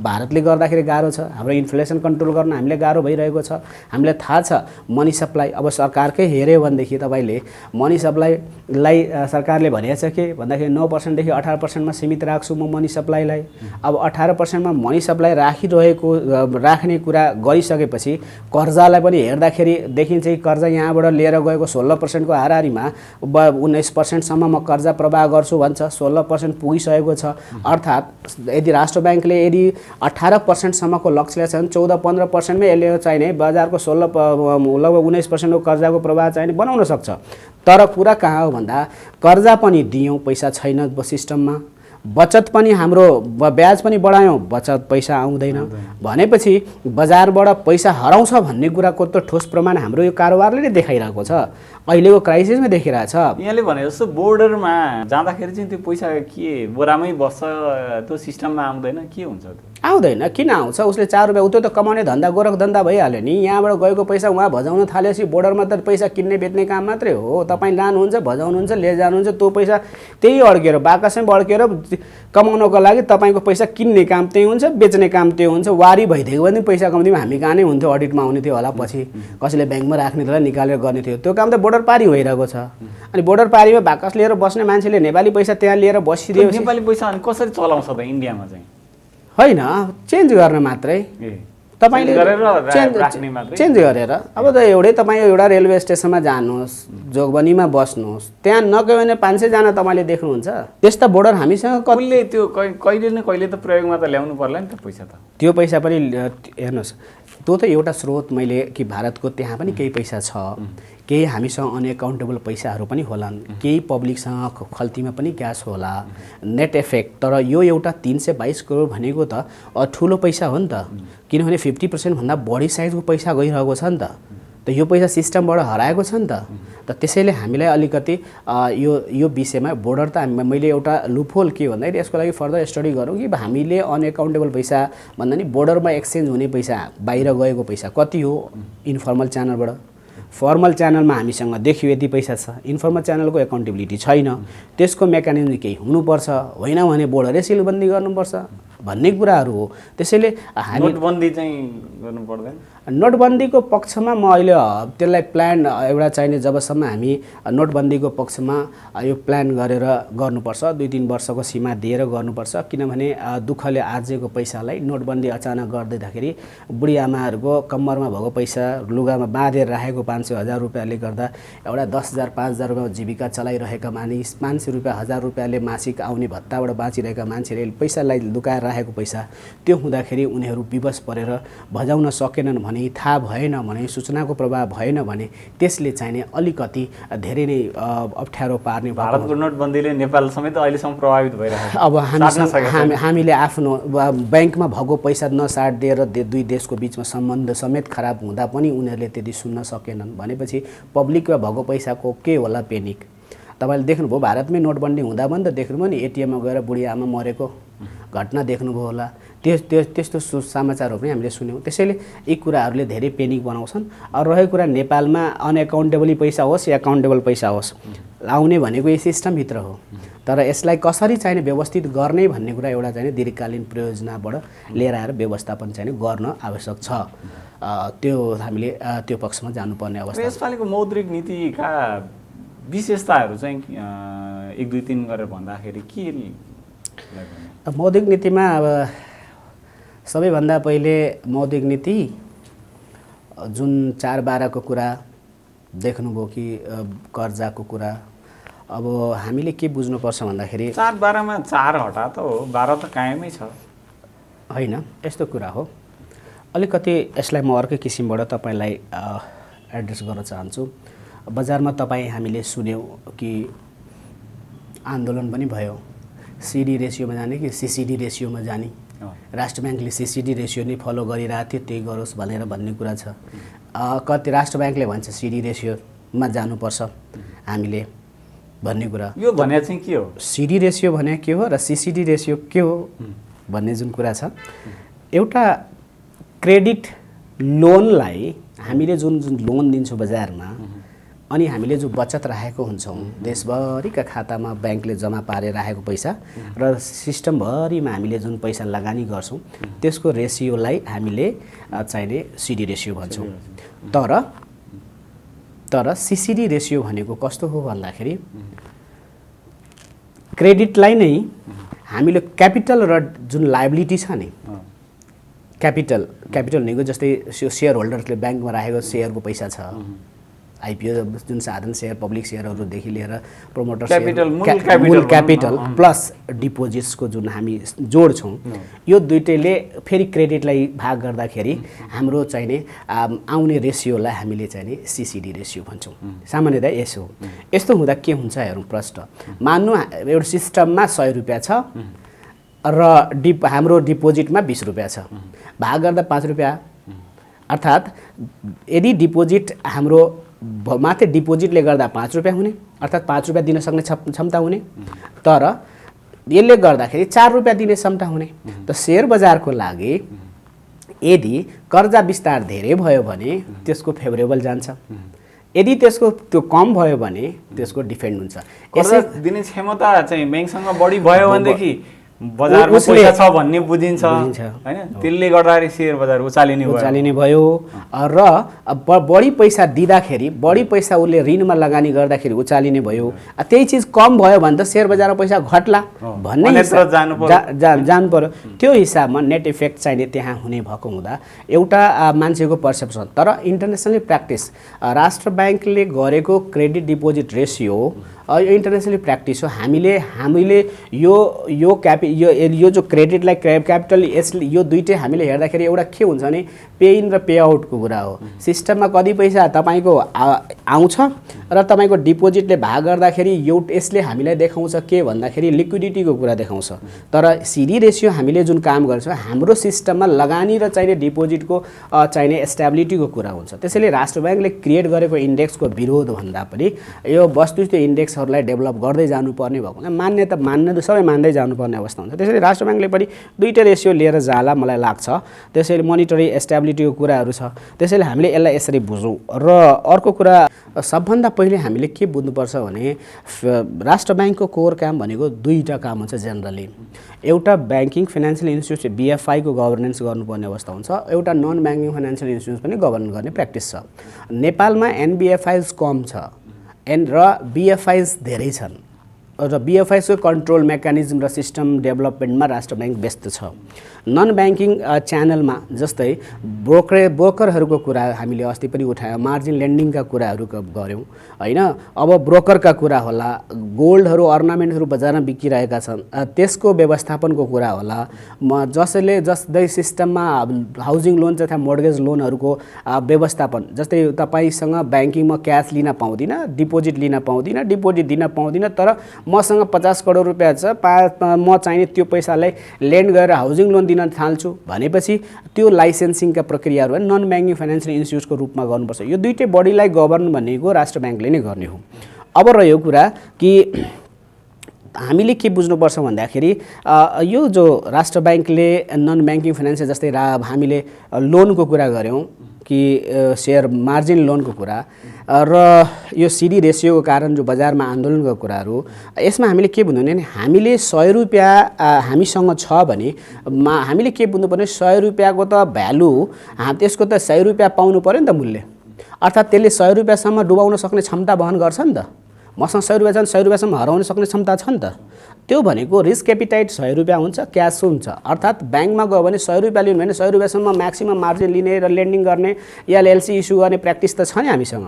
[SPEAKER 5] भारतले गर्दाखेरि गाह्रो छ। हाम्रो इन्फ्लेसन कन्ट्रोल गर्न हामीलाई गाह्रो भइरहेको छ। हामीलाई थाहा छ मनी सप्लाई, अब सरकारकै हेऱ्यो भनेदेखि तपाईँले मनी सप्लाईलाई सरकारले भनेको छ के भन्दाखेरि 9% देखि 18% सीमित राख्छु म मनी सप्लाईलाई। अब 18% मनी सप्लाई राख्ने कुरा गरिसकेपछि कर्जालाई पनि हेर्दाखेरि देखिन्छ कि कर्जा यहाँबाट लिएर गएको 16% को हाराहारीमा 19% म कर्जा प्रवाह गर्छु भन्छ। 16% पुगिसकेको छ। अर्थात् यदि राष्ट्र ब्याङ्कले यदि 18% सम्मको लक्ष्य छ भने 14-15% यसले चाहिने बजारको 16 लगभग 19% को कर्जाको प्रवाह चाहिने बनाउन सक्छ। तर कुरा कहाँ हो भन्दा कर्जा पनि दियौँ, पैसा छैन सिस्टममा, बचत पनि हाम्रो ब्याज पनि बढायौँ, बचत पैसा आउँदैन भनेपछि बजारबाट पैसा हराउँछ भन्ने कुराको त ठोस प्रमाण हाम्रो यो कारोबारले नै देखाइरहेको छ। अहिलेको क्राइसिसमा देखिरहेछ।
[SPEAKER 4] यहाँले भने जस्तो बोर्डरमा जाँदाखेरि चाहिँ त्यो पैसा के बोरामै बस्छ, त्यो सिस्टममा आउँदैन, के हुन्छ त्यो?
[SPEAKER 5] आउँदैन। किन आउँछ? उसले 4 रुपियाँ उतो त कमाउने धन्दा गोरख धन्दा भइहाल्यो नि। यहाँबाट गएको पैसा उहाँ भजाउन थालेपछि बोर्डरमा त पैसा किन्ने बेच्ने काम मात्रै हो। तपाईँ लानुहुन्छ, भजाउनुहुन्छ, लिएर जानुहुन्छ, त्यो पैसा त्यही अड्केर बाकसमै अड्केर कमाउनको लागि तपाईँको पैसा किन्ने काम त्यही हुन्छ, बेच्ने काम त्यही हुन्छ। वारी भइदिएको पनि पैसा कमाउँथ्यौँ, हामी कहाँ नै हुन्थ्यो, अडिटमा आउने थियो होला, पछि कसैले ब्याङ्कमा राख्ने थियो निकालेर गर्ने थियो। त्यो काम त बोर्डर पारी भइरहेको छ। अनि बोर्डर पारीमा बाकस लिएर बस्ने मान्छेले नेपाली पैसा त्यहाँ लिएर बसिदियो।
[SPEAKER 4] नेपाली पैसा अनि कसरी चलाउँछ त इन्डियामा चाहिँ? होइन,
[SPEAKER 5] चेन्ज गर्न मात्रै तपाईँले चेन्ज गरेर। अब त एउटै तपाईँ एउटा रेलवे स्टेसनमा जानुहोस्, जोगबनीमा बस्नुहोस्, त्यहाँ नगयो भने 500 जना तपाईँले देख्नुहुन्छ। त्यस्ता बोर्डर हामीसँग
[SPEAKER 4] कहिले त्यो कहिले न कहिले त प्रयोगमा त ल्याउनु पर्ला नि त पैसा त।
[SPEAKER 5] त्यो पैसा पनि हेर्नुहोस्, त्यो त एउटा स्रोत मैले कि भारतको त्यहाँ पनि केही पैसा छ, केही हामीसँग अनएकाउन्टेबल पैसाहरू पनि होलान्, केही पब्लिकसँग खल्तीमा पनि क्यास होला, नेट इफेक्ट। तर यो एउटा 322 करोड भनेको त ठुलो पैसा हो नि त, किनभने 50% भन्दा बढी साइजको पैसा गइरहेको छ नि त। यो पैसा सिस्टमबाट हराएको छ नि त। त्यसैले हामीलाई अलिकति यो विषयमा बोर्डर त मैले एउटा लुपहोल के भन्दाखेरि यसको लागि फर्दर स्टडी गरौँ कि हामीले अनएकाउन्टेबल पैसा भन्दा नि बोर्डरमा एक्सचेन्ज हुने पैसा, बाहिर गएको पैसा कति हो इन्फर्मल च्यानलबाट, फर्मल च्यानलमा हामीसँग देखियो यति पैसा छ, इन्फर्मल च्यानलको एकाउन्टेबिलिटी छैन, त्यसको मेकानिजम केही हुनुपर्छ, होइन भने बोर्डरै सिलबन्दी गर्नुपर्छ भन्ने कुराहरू हो। त्यसैले हामी
[SPEAKER 4] नोटबन्दी चाहिँ गर्नु पर्दैन।
[SPEAKER 5] नोटबन्दीको पक्षमा म अहिले त्यसलाई प्लान एउटा चाहिने, जबसम्म हामी नोटबन्दीको पक्षमा यो प्लान गरेर गर्नुपर्छ, 2-3 वर्षको सीमा दिएर गर्नुपर्छ। किनभने दुःखले आर्जेको पैसालाई नोटबन्दी अचानक गरिदिँदाखेरि बुढी आमाहरूको कम्मरमा भएको पैसा लुगामा बाँधेर राखेको 500-1000 रुपियाँले गर्दा एउटा 10,000 5,000 रुपियाँमा जीविका चलाइरहेका मानिस, 500 रुपियाँ 1000 रुपियाँले मासिक आउने भत्ताबाट बाँचिरहेका मान्छेले पैसालाई लुकाएर राखेको पैसा, त्यो हुँदाखेरि उनीहरू विवश परेर भजाउन सकेनन् भने, थाहा भएन भने, सूचनाको प्रभाव भएन भने त्यसले चाहिने अलिकति धेरै नै अप्ठ्यारो पार्ने।
[SPEAKER 4] भारतको नोटबन्दीले नेपाल समेत अहिलेसम्म प्रभावित भइरहेको छ।
[SPEAKER 5] अब हामीले आफ्नो ब्याङ्कमा भएको पैसा नसाट दिएर दुई देशको बिचमा सम्बन्ध समेत खराब हुँदा पनि उनीहरूले त्यति सुन्न सकेनन् भनेपछि पब्लिकमा भएको पैसाको के होला पेनिक। तपाईँले देख्नुभयो भारतमै नोटबन्दी हुँदा पनि त देख्नुभयो नि, एटिएममा गएर बुढी आमा मरेको घटना देख्नुभयो होला। त्यस्तो समाचारहरू पनि हामीले सुन्यौँ। त्यसैले यी कुराहरूले धेरै पेनिक बनाउँछन्। अरू रहेको कुरा नेपालमा अनएकाउन्टेबल पैसा होस् या एकाउन्टेबल पैसा होस्, आउने भनेको यही सिस्टमभित्र हो। तर यसलाई कसरी चाहिने व्यवस्थित गर्ने भन्ने कुरा एउटा चाहिने दीर्घकालीन प्रयोजनाबाट लिएर आएर व्यवस्थापन चाहिने गर्न आवश्यक छ। त्यो हामीले त्यो पक्षमा जानुपर्ने अवस्था।
[SPEAKER 4] यसपालिको मौद्रिक नीतिका विशेषताहरू चाहिँ 1-2-3 गरेर भन्दाखेरि के?
[SPEAKER 5] मौद्रिक नीतिमा अब सबैभन्दा पहिले मौद्रिक नीति जुन 4-12 को कुरा देख्नुभयो कि कर्जाको कुरा, अब हामीले के बुझ्नुपर्छ भन्दाखेरि
[SPEAKER 4] 4-12 मा 4 हटा त हो, 12 त कायमै छ
[SPEAKER 5] होइन, यस्तो कुरा हो। अलिकति यसलाई म अर्कै किसिमबाट तपाईँलाई एड्रेस गर्न चाहन्छु। बजारमा हामीले सुन्यौँ कि आन्दोलन पनि भयो, सिडी रेसियोमा जाने कि सिसिडी रेसियोमा जाने। राष्ट्र ब्याङ्कले सिसिडी रेसियो नै फलो गरिरहेको थियो, त्यही गरोस् भन्ने कुरा छ। कति राष्ट्र ब्याङ्कले भन्छ सिडी रेसियोमा जानुपर्छ हामीले, भन्ने कुरा।
[SPEAKER 4] यो भने चाहिँ के हो?
[SPEAKER 5] सिडी रेसियो भने के हो र सिसिडी रेसियो के हो भन्ने जुन कुरा छ, एउटा क्रेडिट लोनलाई हामीले जुन जुन लोन दिन्छौँ बजारमा, अनि हामीले जो बचत राखेको हुन्छौँ देशभरिका खातामा ब्याङ्कले जम्मा पारेर राखेको पैसा र सिस्टमभरिमा हामीले जुन पैसा लगानी गर्छौँ त्यसको रेसियोलाई हामीले चाहिने सिडी रेसियो भन्छौँ। तर सिसिडी रेसियो भनेको कस्तो हो भन्दाखेरि क्रेडिटलाई नै हामीले क्यापिटल र जुन लायबिलिटी छ नि, क्यापिटल भनेको जस्तै सेयर होल्डर्सले ब्याङ्कमा राखेको सेयरको पैसा छ, आइपिओ जुन साधारण सेयर पब्लिक सेयरहरूदेखि लिएर प्रमोटर मूल क्यापिटल प्लस डिपोजिट्सको जुन हामी जोड्छौँ, यो दुइटैले फेरि क्रेडिटलाई भाग गर्दाखेरि हाम्रो चाहिने आउने रेसियोलाई हामीले चाहिने सिसिडी रेसियो भन्छौँ। सामान्यतया यसो हो। यस्तो हुँदा के हुन्छ हेरौँ प्रश्न। मान्नु एउटा सिस्टममा 100 रुपियाँ छ र हाम्रो डिपोजिटमा 20 रुपियाँ छ, भाग गर्दा 5 रुपियाँ। अर्थात् यदि डिपोजिट हाम्रो माथि डिपोजिटले गर्दा 5 रुपियाँ हुने, अर्थात् 5 रुपियाँ दिन सक्ने क्षमता हुने, तर यसले गर्दाखेरि 4 रुपियाँ दिने क्षमता हुने। त सेयर बजारको लागि यदि कर्जा विस्तार धेरै भयो भने त्यसको फेभरेबल जान्छ, यदि त्यसको त्यो कम भयो भने त्यसको डिफेन्ड हुन्छ।
[SPEAKER 4] कर्जा दिने क्षमता चाहिँ ब्याङ्कसँग बढी भयो भनेदेखि बजारमा पैसा छ भन्ने बुझिन्छ हैन, त्यसले गर्दाखेरि सेयर बजार उचालिने भयो र बढी पैसा दिँदाखेरि बढी पैसा उसले ऋणमा लगानी गर्दाखेरि उचालिने भयो। त्यही चिज कम भयो भने त सेयर बजारमा पैसा घट्ला भन्ने जानु पर्यो। त्यो हिसाबमा नेट इफेक्ट चाहिने त्यहाँ हुने भएको हुँदा एउटा मान्छेको पर्सेप्सन। तर इन्टरनेसनली प्र्याक्टिस राष्ट्र ब्याङ्कले गरेको क्रेडिट डिपोजिट रेसियो यो इन्टरनेसनली प्र्याक्टिस हो। हामीले यो जो क्रेडिटलाई क्यापिटल यसले यो दुइटै हामीले हेर्दाखेरि एउटा के हुन्छ भने पे इन र पे आउटको कुरा हो। सिस्टममा कति पैसा तपाईँको आउँछ र तपाईँको डिपोजिटले भाग गर्दाखेरि यसले हामीलाई देखाउँछ के भन्दाखेरि लिक्विडिटीको कुरा देखाउँछ। तर सिडी रेसियो हामीले जुन काम गर्छौँ हाम्रो सिस्टममा लगानी र चाहिने डिपोजिटको चाहिने स्टेबिलिटीको कुरा हुन्छ। त्यसैले राष्ट्र ब्याङ्कले क्रिएट गरेको इन्डेक्सको विरोध भन्दा पनि यो वस्तुस्थित इन्डेक्सहरूलाई डेभलप गर्दै जानुपर्ने भएको हुन्छ। सबै मान्दै जानुपर्ने अवस्था हुन्छ। त्यसैले राष्ट्र ब्याङ्कले पनि दुईटै रेसियो लिएर जाला मलाई लाग्छ। त्यसैले मोनिटरी स्टेबिलिटीको कुराहरू छ, त्यसैले हामीले यसलाई यसरी बुझौँ। र अर्को कुरा सबभन्दा पहिले हामीले के बुझ्नुपर्छ भने राष्ट्र ब्याङ्कको कोर काम भनेको दुईवटा काम हुन्छ जेनरली। एउटा ब्याङ्किङ फाइनेन्सियल इन्स्टिट्युसन BFI को गभर्नेन्स गर्नुपर्ने अवस्था हुन्छ, एउटा नन ब्याङ्किङ फाइनेन्सियल इन्स्टिट्युसन पनि गभर्न गर्ने प्र्याक्टिस छ। नेपालमा NBFIs कम छ र BFIs धेरै छन् र BFIs को कन्ट्रोल मेकानिजम र सिस्टम डेभलपमेन्टमा राष्ट्र ब्याङ्क व्यस्त छ। नन ब्याङ्किङ च्यानलमा जस्तै ब्रोकरहरूको कुरा हामीले अस्ति पनि उठायौँ, मार्जिन लेन्डिङका कुराहरू गऱ्यौँ हैन। अब ब्रोकरका कुरा होला, गोल्डहरू अर्नामेन्टहरू बजारमा बिकिरहेका छन् त्यसको व्यवस्थापनको कुरा होला, जस्तै सिस्टममा हाउसिङ लोन तथा मोर्गेज लोनहरूको व्यवस्थापन। जस्तै तपाईँसँग ब्याङ्किङमा क्यास लिन पाउँदिनँ, डिपोजिट लिन पाउँदिनँ, डिपोजिट दिन पाउँदिनँ, तर मसँग 50 करोड रुपियाँ छ, म चाहिने त्यो पैसालाई लेन्ड गरेर हाउसिङ लोन दिन थाल्छु भनेपछि त्यो लाइसेन्सिङका प्रक्रियाहरू नन ब्याङ्किङ फाइनेन्सियल इन्स्टिट्युटको रूपमा गर्नुपर्छ। यो दुईटै बडीलाई गभर्न भनेको राष्ट्र ब्याङ्कले नै गर्ने हो। अब रह्यो कुरा कि हामीले के बुझ्नुपर्छ भन्दाखेरि यो जो राष्ट्र ब्याङ्कले नन ब्याङ्किङ फाइनेन्सियल जस्तै हामीले लोनको कुरा गऱ्यौँ कि सेयर मार्जिन लोनको कुरा र यो सिडी रेसियोको कारण जो बजारमा आन्दोलनको कुराहरू, यसमा हामीले के बुझ्नु भने हामीले 100 रुपियाँ हामीसँग छ भने हामीले के बुझ्नुपर्ने 100 रुपियाँको त भ्यालु त्यसको त 100 रुपियाँ पाउनु पऱ्यो नि त मूल्य। अर्थात् त्यसले 100 रुपियाँसम्म डुबाउन सक्ने क्षमता वहन गर्छ नि त। मसँग 100 रुपियाँ छ भने 100 रुपियाँसम्म हराउन सक्ने क्षमता छ नि त। त्यो भनेको रिस्क एपिटाइट 100 रुपियाँ हुन्छ, क्यास हुन्छ। अर्थात् ब्याङ्कमा गयो भने 100 रुपियाँ लिनु भने 100 रुपियाँसम्म म्याक्सिमम मार्जिन लिने र लेन्डिङ गर्ने या LC इस्यु गर्ने प्र्याक्टिस त छ नि हामीसँग।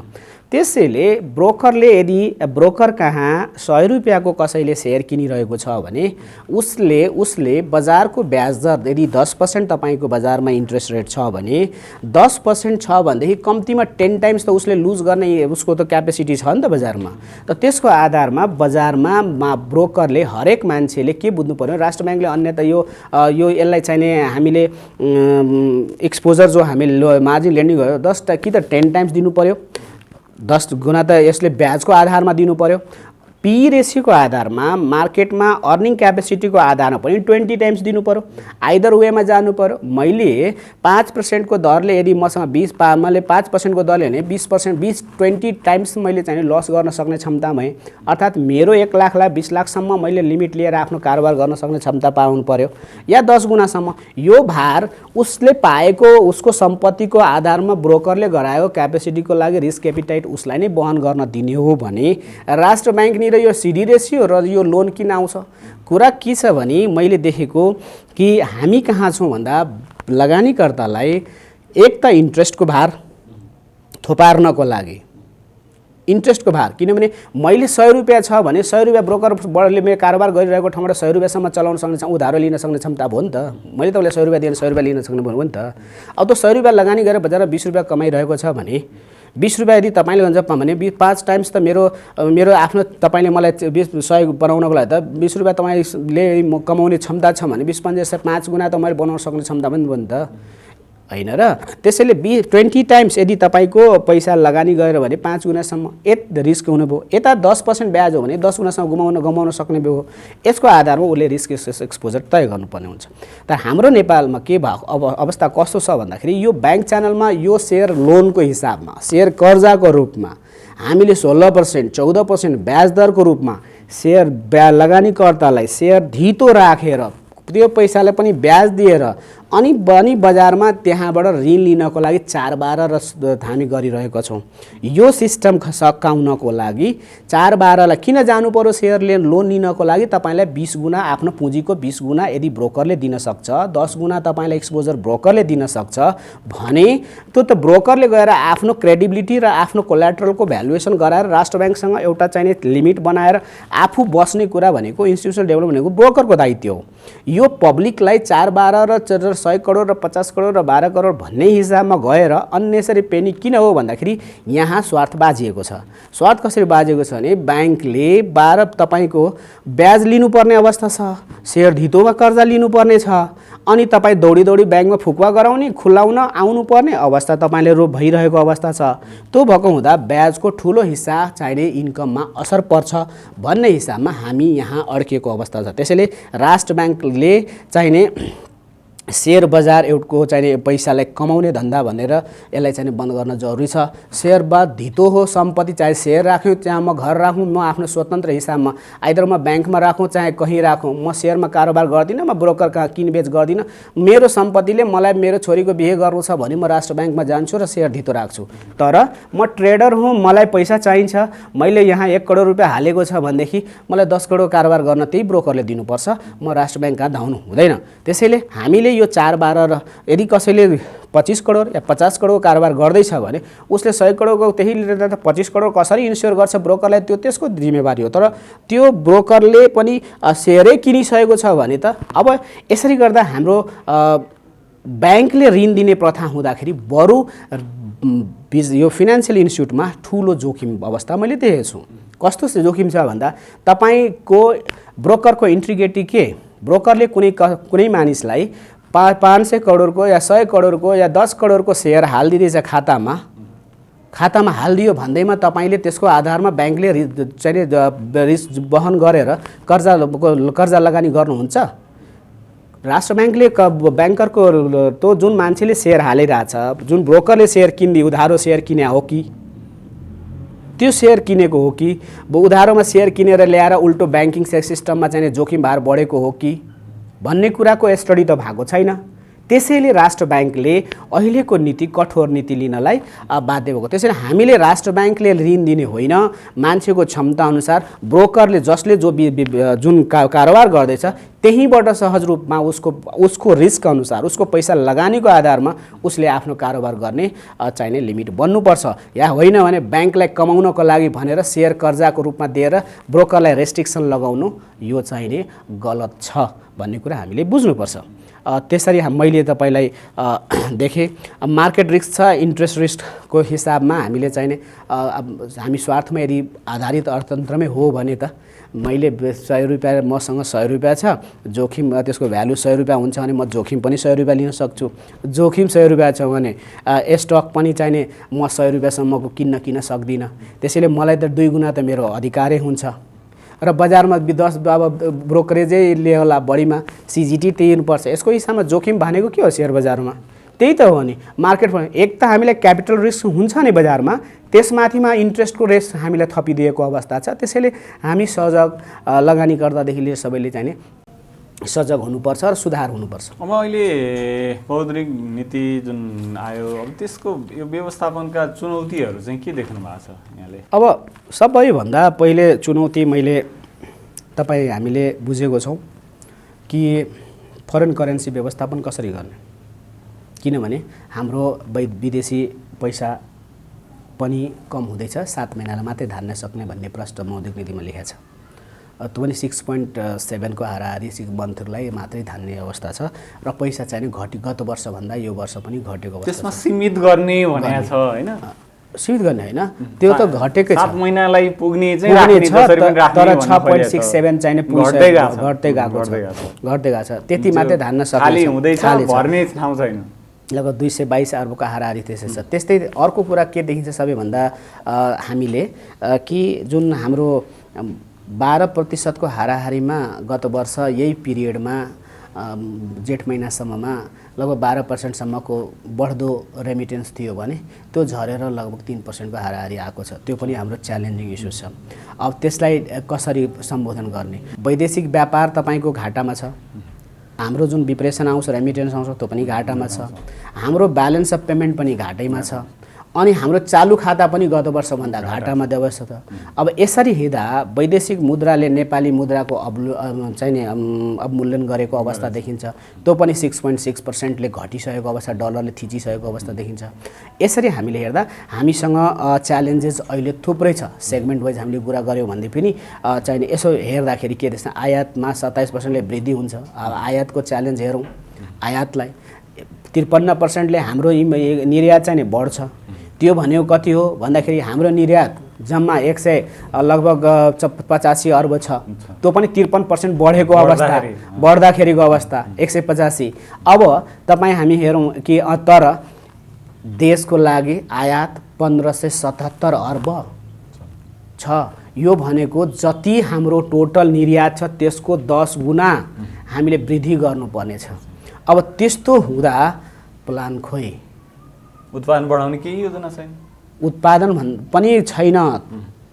[SPEAKER 4] त्यसैले ब्रोकर कहाँ 100 रुपियाँको कसैले सेयर किनिरहेको छ भने उसले बजारको ब्याज दर यदि 10% तपाईँको बजारमा इन्ट्रेस्ट रेट छ भने 10% छ भनेदेखि कम्तीमा 10 टाइम्स त उसले लुज गर्ने उसको त क्यापेसिटी छ नि त बजारमा। त त्यसको आधारमा बजारमा ब्रोकरले हरेक मान्छेले के बुझ्नु पर्यो, राष्ट्र ब्याङ्कले अन्यथा यो यसलाई चाहिने हामीले एक्सपोजर जो हामीले मार्जिन लेन्डिङ गर्यो 10 कि त 10 टाइम्स दिनु पर्यो, 10 गुणा त यसले ब्याजको आधारमा दिनु पर्यो।
[SPEAKER 5] पी रेसियोको आधारमा मार्केटमा अर्निङ क्यापेसिटीको आधारमा पनि 20 टाइम्स दिनु पर्यो। आइदर वेमा जानु पर्यो। मैले 5% को दरले यदि मसँग मैले 5% को दरले भने 20 टाइम्स मैले चाहिँ लस गर्न सक्ने क्षमता भएँ। अर्थात् मेरो 1 लाखलाई 20 लाखसम्म मैले लिमिट लिएर आफ्नो कारोबार गर्न सक्ने क्षमता पाउनु पर्यो, या 10 गुणासम्म। यो भार उसले पाएको उसको सम्पत्तिको आधारमा ब्रोकरले गराएको क्यापेसिटीको लागि रिस्क एपिटाइट उसलाई नै वहन गर्न दिने हो भने राष्ट्र ब्याङ्क र यो सिडी रेसियो र यो लोन किन आउँछ? कुरा के छ भने मैले देखेको कि हामी कहाँ छौँ भन्दा लगानीकर्तालाई एक त इन्ट्रेस्टको भार थोपार्नको लागि, इन्ट्रेस्टको भार, किनभने मैले 100 रुपियाँ छ भने 100 रुपियाँ ब्रोकरले मेरो कारोबार गरिरहेको ठाउँबाट 100 रुपियाँसम्म चलाउन सक्ने उधारो लिन सक्ने क्षमता भयो नि त। मैले तपाईँलाई 100 रुपियाँ दिएँ 100 रुपियाँ लिन सक्ने भयो नि त। अब त 100 रुपियाँ लगानी गरेर बजारमा 20 रुपियाँ कमाइरहेको छ भने 20 रुपियाँ यदि तपाईँले भन्छ भने 5 टाइम्स त मेरो आफ्नो तपाईँले मलाई 100 बनाउनको लागि त 20 रुपियाँ तपाईँले कमाउने क्षमता छ भने 20 5 गुणा त मैले बनाउन सक्ने क्षमता पनि भयो नि त, होइन र? त्यसैले 20 टाइम्स यदि तपाईँको पैसा लगानी गऱ्यो भने 5 गुणासम्म रिस्क हुनुभयो। यता 10% ब्याज हो भने 10 गुणासम्म गमाउन सक्ने भयो। यसको आधारमा उसले रिस्क एक्सपोजर तय गर्नुपर्ने हुन्छ। तर हाम्रो नेपालमा के भएको अवस्था कस्तो छ भन्दाखेरि यो ब्याङ्क च्यानलमा यो सेयर लोनको हिसाबमा, सेयर कर्जाको रूपमा हामीले 16%, 14% ब्याज दरको रूपमा सेयर लगानीकर्तालाई सेयर धितो राखेर त्यो पैसालाई पनि ब्याज दिएर अनि बजारमा त्यहाँबाट ऋण लिनको लागि 4-12 र हामी गरिरहेका छौँ। यो सिस्टम सकाउनको लागि 4-12लाई किन जानु पर्यो? सेयर लोन लिनको लागि तपाईँलाई 20 गुणा आफ्नो पुँजीको 20 गुणा यदि ब्रोकरले दिन सक्छ, 10 गुणा तपाईँलाई एक्सपोजर ब्रोकरले दिन सक्छ भने त्यो त ब्रोकरले गएर आफ्नो क्रेडिबिलिटी र आफ्नो कोल्याट्रलको भ्यालुएसन गराएर राष्ट्र ब्याङ्कसँग एउटा चाहिने लिमिट बनाएर आफू बस्ने कुरा भनेको इन्स्टिट्युसनल डेभलपमेन्ट भनेको ब्रोकरको दायित्व हो। यो पब्लिकलाई 4-12 र 100 करोड र 50 करोड र 12 करोड भन्ने हिसाबमा गएर अन्नेसरी पेनी किन हो भन्दाखेरि यहाँ स्वार्थ बाजिएको छ। स्वार्थ कसरी बाजिएको छ भने ब्याङ्कले 12 तपाईँको ब्याज लिनुपर्ने अवस्था छ, सेयर धितोमा कर्जा लिनुपर्ने छ, अनि तपाईँ दौडी ब्याङ्कमा फुकुवा गराउने खुलाउन आउनुपर्ने अवस्था तपाईँले भइरहेको अवस्था छ। त्यो भएको हुँदा ब्याजको ठुलो हिस्सा चाहिने इन्कममा असर पर्छ भन्ने हिसाबमा हामी यहाँ अड्किएको अवस्था छ। त्यसैले राष्ट्र ब्याङ्कले चाहिने सेयर बजार एउटको चाहिने पैसालाई कमाउने धन्दा भनेर यसलाई चाहिँ बन्द गर्न जरुरी छ। सेयरबाद धितो हो सम्पत्ति, चाहे सेयर राख्यो चाहे म घर राखौँ, म आफ्नो स्वतन्त्र हिसाबमा आइदर म ब्याङ्कमा राखौँ चाहे कहीँ राखौँ, म सेयरमा कारोबार गर्दिनँ, म ब्रोकर कहाँ किनबेच गर्दिनँ। मेरो सम्पत्तिले मलाई मेरो छोरीको बिहे गर्नु छ भने म राष्ट्र ब्याङ्कमा जान्छु र सेयर धितो राख्छु। तर म ट्रेडर हुँ, मलाई पैसा चाहिन्छ, मैले यहाँ 1 करोड रुपियाँ हालेको छ भनेदेखि मलाई 10 करोड कारोबार गर्न त्यही ब्रोकरले दिनुपर्छ, म राष्ट्र ब्याङ्क कहाँ धाउनु हुँदैन। त्यसैले हामीले यो 4-12 र यदि कसैले 25 करोड या 50 करोड कारोबार गर्दैछ भने उसले 100 करोडको त्यही लिएर त 25 करोड कसरी इन्स्योर गर्छ ब्रोकरलाई, त्यो त्यसको जिम्मेवारी हो। तर त्यो ब्रोकरले पनि सेयरै किनिसकेको छ भने त अब यसरी गर्दा हाम्रो ब्याङ्कले ऋण दिने प्रथा हुँदाखेरि बरु यो फिनान्सियल इन्स्टिट्युटमा ठुलो जोखिम अवस्था मैले देखेको छु। कस्तो जोखिम छ भन्दा तपाईँको ब्रोकरको इन्ट्रिग्रिटी के, ब्रोकरले कुनै मानिसलाई 500 करोडको या 100 करोडको या 10 करोडको सेयर हालिदिँदैछ खातामा हालिदियो भन्दैमा तपाईँले त्यसको आधारमा ब्याङ्कले चाहिँ रिस्क वहन गरेर कर्जा लगानी गर्नुहुन्छ? राष्ट्र ब्याङ्कले ब्याङ्करको त्यो जुन मान्छेले सेयर हालिरहेछ, जुन ब्रोकरले सेयर किनिदियो उधारो सेयर किने हो कि त्यो सेयर किनेको हो कि उधारोमा सेयर किनेर ल्याएर उल्टो ब्याङ्किङ सिस्टममा चाहिँ जोखिम भार बढेको हो कि भन्ने कुराको स्टडी त भएको छैन। त्यसैले राष्ट्र ब्याङ्कले अहिलेको नीति कठोर नीति लिनलाई बाध्य भएको। त्यसैले हामीले राष्ट्र ब्याङ्कले ऋण दिने होइन, मान्छेको क्षमता अनुसार ब्रोकरले जसले जुन कारोबार गर्दैछ त्यहीँबाट सहज रूपमा उसको रिस्क अनुसार उसको पैसा लगानीको आधारमा उसले आफ्नो कारोबार गर्ने चाहिने लिमिट बन्नुपर्छ। या होइन भने ब्याङ्कलाई कमाउनको लागि भनेर सेयर कर्जाको रूपमा दिएर ब्रोकरलाई रेस्ट्रिक्सन लगाउनु यो चाहिने गलत छ भन्ने कुरा हामीले बुझ्नुपर्छ। त्यसरी मैले तपाईँलाई देखेँ मार्केट रिस्क छ, इन्ट्रेस्ट रिस्कको हिसाबमा हामीले चाहिने हामी स्वार्थमा यदि आधारित अर्थतन्त्रमै हो भने त मैले 100 रुपियाँ मसँग 100 रुपियाँ छ, जोखिम त्यसको भ्यालु 100 रुपियाँ हुन्छ भने म जोखिम पनि 100 रुपियाँ लिन सक्छु। जोखिम 100 रुपियाँ छ भने स्टक पनि चाहिने म 100 रुपियाँसम्मको किन्न सक्दिनँ। त्यसैले मलाई त 2 गुणा त मेरो अधिकारै हुन्छ। र बजारमा 10 अब ब्रोकरेजैले होला बढीमा सिजिटी तिर्नुपर्छ। यसको हिसाबमा जोखिम भनेको के हो सेयर बजारमा? त्यही त हो नि। मार्केटमा एक त हामीलाई क्यापिटल रिस्क हुन्छ नि बजारमा, त्यसमाथिमा इन्ट्रेस्टको रिस्क हामीलाई थपिदिएको अवस्था छ। त्यसैले हामी सजग लगानीकर्तादेखि लिएर सबैले चाहिँ सजग हुनुपर्छ र सुधार हुनुपर्छ।
[SPEAKER 4] अब अहिले मौद्रिक नीति जुन आयो, अब त्यसको यो व्यवस्थापनका चुनौतीहरू चाहिँ के देख्नु भएको छ यहाँले?
[SPEAKER 5] अब सबैभन्दा पहिले चुनौती हामीले बुझेको छौँ कि फरेन करेन्सी व्यवस्थापन कसरी गर्ने। किनभने हाम्रो विदेशी पैसा पनि कम हुँदैछ, 7 महिनालाई मात्रै धान्न सक्ने भन्ने प्रश्न मौद्रिक नीतिमा लेखेको छ। 26.7 को हाराहारी 6 मन्थहरूलाई मात्रै धान्ने अवस्था छ र पैसा चाहिँ गत वर्षभन्दा यो वर्ष पनि घटेको अवस्था छ।
[SPEAKER 4] त्यसमा सीमित गर्ने भनेको छ हैन?
[SPEAKER 5] सीमित गर्ने होइन, त्यो त घटेकै छ।
[SPEAKER 4] 7 महिनालाई पुग्ने चाहिँ राख्ने जसरी पनि राख्ने,
[SPEAKER 5] तर 6.67 चाहिँ घट्दै गएको छ। त्यति मात्रै धान्न सक्छ,
[SPEAKER 4] खाली हुँदैछ, भर्ने ठाउँ छैन।
[SPEAKER 5] लगभग 222 अर्बको हाराहारी त्यसै छ। त्यस्तै अर्को कुरा के देखिन्छ सबैभन्दा हामीले कि जुन हाम्रो 12% को हाराहारीमा गत वर्ष यही पिरियडमा जेठ महिनासम्ममा लगभग 12% सम्मको बढ्दो रेमिटेन्स थियो भने त्यो झरेर लगभग 3% को हाराहारी आएको छ। त्यो पनि हाम्रो च्यालेन्जिङ इस्यु छ। अब त्यसलाई कसरी सम्बोधन गर्ने? वैदेशिक व्यापार तपाईको घाटामा छ, हाम्रो जुन विप्रेसन आउँछ रेमिटेन्स आउँछ त्यो पनि घाटामा छ, हाम्रो ब्यालेन्स अफ पेमेन्ट पनि घाटैमा छ, अनि हाम्रो चालु खाता पनि गत वर्षभन्दा घाटामा देवस्था छ। अब यसरी हिँड्दा वैदेशिक मुद्राले नेपाली मुद्राको अवमूल्यन गरेको अवस्था देखिन्छ। त्यो पनि 6.6%ले घटिसकेको अवस्था, डलरले थिचिसकेको अवस्था देखिन्छ। यसरी हामीले हेर्दा हामीसँग च्यालेन्जेस अहिले थुप्रै छ। सेगमेन्ट वाइज हामीले कुरा गऱ्यौँ भने पनि चाहिँ यसो हेर्दाखेरि के देख्छ, आयातमा 27%ले वृद्धि हुन्छ। अब आयातको च्यालेन्ज हेरौँ, आयातलाई 53%ले हाम्रो निर्यात चाहिँ बढ्छ। त्यो भनेको कति हो भन्दाखेरि हाम्रो निर्यात जम्मा 100 लगभग 85 अर्ब छ, त्यो पनि 53% बढेको अवस्था, बढ्दाखेरिको अवस्था 185। अब हामी हेरौँ कि तर देशको लागि आयात 1577 अर्ब छ। यो भनेको जति हाम्रो टोटल निर्यात छ त्यसको 10 गुणा हामीले वृद्धि गर्नुपर्नेछ। अब त्यस्तो हुँदा प्लान खोइ,
[SPEAKER 4] उत्पादन बढाउने केही योजना छैन,
[SPEAKER 5] उत्पादन पनि छैन।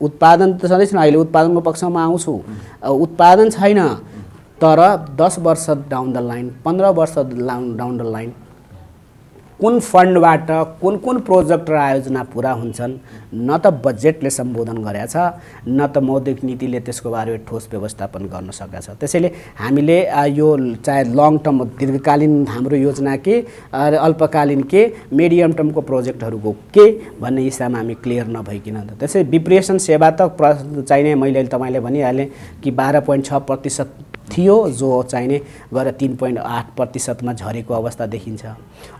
[SPEAKER 5] उत्पादन त सधैँ छैन, अहिले उत्पादनको पक्षमा आउँछु। उत्पादन छैन, तर 10 वर्ष डाउन द लाइन, 15 वर्ष डाउन द लाइन कुन फन्डबाट कुन प्रोजेक्ट र आयोजना पुरा हुन्छन्, न त बजेटले सम्बोधन गरेको छ, न त मौद्रिक नीतिले त्यसको बारेमा ठोस व्यवस्थापन गर्न सकेको छ। त्यसैले हामीले यो चाहे लङ टर्म दीर्घकालीन हाम्रो योजना के अल्पकालीन के मिडियम टर्मको प्रोजेक्टहरूको के भन्ने हिसाबमा हामी क्लियर नभइकन त्यसै विप्रेसन सेवा त चाहिने मैले तपाईँले भनिहालेँ कि 12.6% थियो, जो चाहिने गएर 3.8%मा झरेको अवस्था देखिन्छ।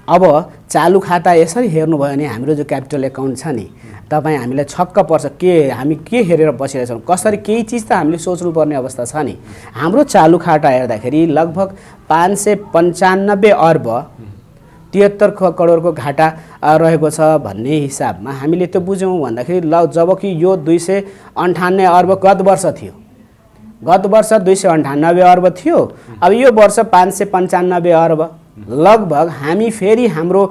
[SPEAKER 5] अब चालु खाता यसरी हेर्नुभयो भने हाम्रो जो क्यापिटल एकाउन्ट छ नि, हामीलाई छक्क पर्छ के हामी के हेरेर बसिरहेछौँ, कसरी केही चिज त हामीले सोच्नुपर्ने अवस्था छ नि। हाम्रो चालु खाता हेर्दाखेरि लगभग 595 अर्ब 73 करोडको घाटा रहेको छ भन्ने हिसाबमा हामीले त्यो बुझ्यौँ भन्दाखेरि जबकि यो 298 अर्ब गत वर्ष थियो, गत वर्ष 298 अर्ब थियो। अब यो वर्ष 595 अर्ब, लगभग हामी फेरि हाम्रो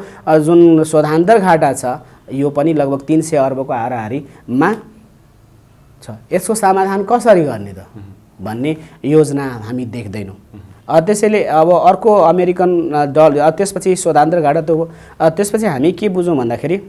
[SPEAKER 5] जुन शोधान्तर घाटा छ यो पनि लगभग 300 अर्बको हाराहारीमा छ। यसको समाधान कसरी गर्ने त भन्ने योजना हामी देख्दैनौँ। त्यसैले अब अर्को अमेरिकन डलर, त्यसपछि शोधान्तर घाटा त हो। त्यसपछि हामी के बुझौँ भन्दाखेरि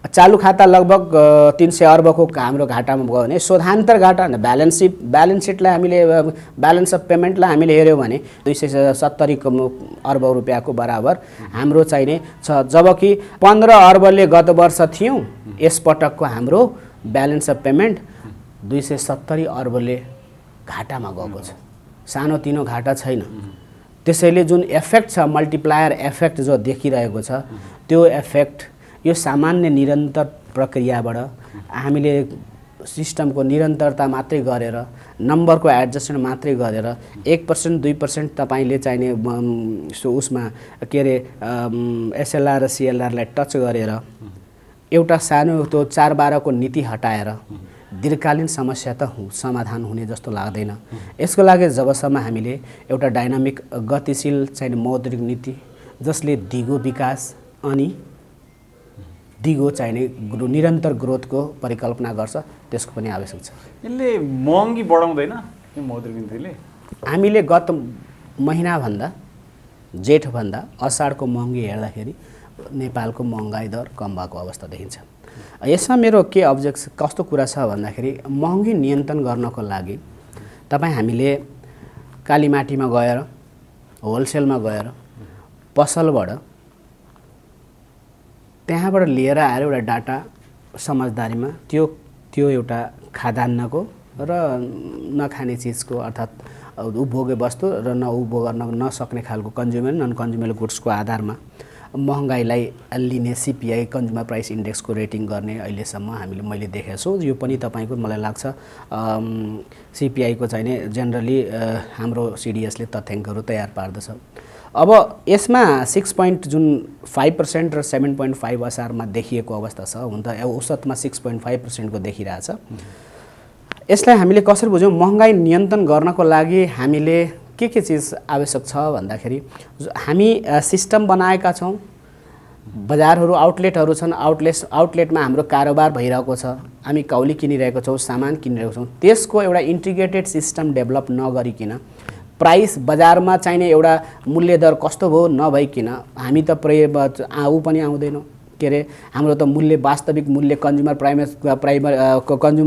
[SPEAKER 5] चालु खाता लगभग 300 अर्बको हाम्रो घाटामा गयो भने शोधान्तर घाटा ब्यालेन्स सिटलाई हामीले ब्यालेन्स अफ पेमेन्टलाई हामीले हेऱ्यौँ भने 270 अर्ब रुपियाँको बराबर हाम्रो चाहिने छ। जबकि 15 अर्बले गत वर्ष थियौँ, यसपटकको हाम्रो ब्यालेन्स अफ पेमेन्ट 270 अर्बले घाटामा गएको छ। सानोतिनो घाटा छैन। त्यसैले जुन इफेक्ट छ, मल्टिप्लायर इफेक्ट जो देखिरहेको छ, त्यो इफेक्ट यो सामान्य निरन्तर प्रक्रियाबाट हामीले सिस्टमको निरन्तरता मात्रै गरेर, नम्बरको एडजस्टमेन्ट मात्रै गरेर 1% 2% तपाईँले चाहिने उसमा के अरे एसएलआर र सिएलआरलाई टच गरेर एउटा सानो त्यो 4-12 को नीति हटाएर दीर्घकालीन समस्या त समाधान हुने जस्तो लाग्दैन। यसको लागि जबसम्म हामीले एउटा डाइनामिक गतिशील चाहिँ मौद्रिक नीति जसले दिगो विकास अनि दिगो चाहिने निरन्तर ग्रोथको परिकल्पना गर्छ त्यसको पनि आवश्यक छ।
[SPEAKER 4] यसले महँगी बढाउँदैन यो मौद्रिक नीतिले?
[SPEAKER 5] हामीले गत महिनाभन्दा जेठभन्दा असाढको महँगी हेर्दाखेरि नेपालको महँगाई दर कम भएको अवस्था देखिन्छ। यसमा मेरो के अब्जेक्सन कस्तो कुरा छ भन्दाखेरि महँगी नियन्त्रण गर्नको लागि हामीले कालीमाटीमा गएर होलसेलमा गएर पसलबाट त्यहाँबाट लिएर आएर एउटा डाटा समझदारीमा त्यो एउटा खाद्यान्नको र नखाने चिजको अर्थात् उपभोग्य वस्तु र उपभोग गर्न नसक्ने खालको कन्ज्युमर नन कन्ज्युमर गुड्सको आधारमा महँगाईलाई लिने सिपिआई कन्ज्युमर प्राइस इन्डेक्सको रेटिङ गर्ने अहिलेसम्म मैले देखेको छु। यो पनि तपाईँको मलाई लाग्छ सिपिआईको चाहिने जेनरली हाम्रो सिडिएसले तथ्याङ्कहरू तयार पार्दछ। अब यसमा 6.5% र 7.5 असारमा देखिएको अवस्था छ। हुन त औसतमा 6.5% को देखिरहेछ। यसलाई हामीले कसरी बुझ्यौँ? महँगाई नियन्त्रण गर्नको लागि हामीले के चिज आवश्यक छ भन्दाखेरि हामी सिस्टम बनाएका छौँ, बजारहरू आउटलेटहरू छन्, आउटलेटमा हाम्रो कारोबार भइरहेको छ, हामी कौली किनिरहेको छौँ, सामान किनिरहेको छौँ। त्यसको एउटा इन्टिग्रेटेड सिस्टम डेभलप नगरिकन प्राइस बजारमा चाहिने एउटा मूल्य दर कस्तो भयो नभइकन हामी त ऊ पनि आउँदैनौँ। के अरे हाम्रो त मूल्य वास्तविक मूल्य कन्ज्युमर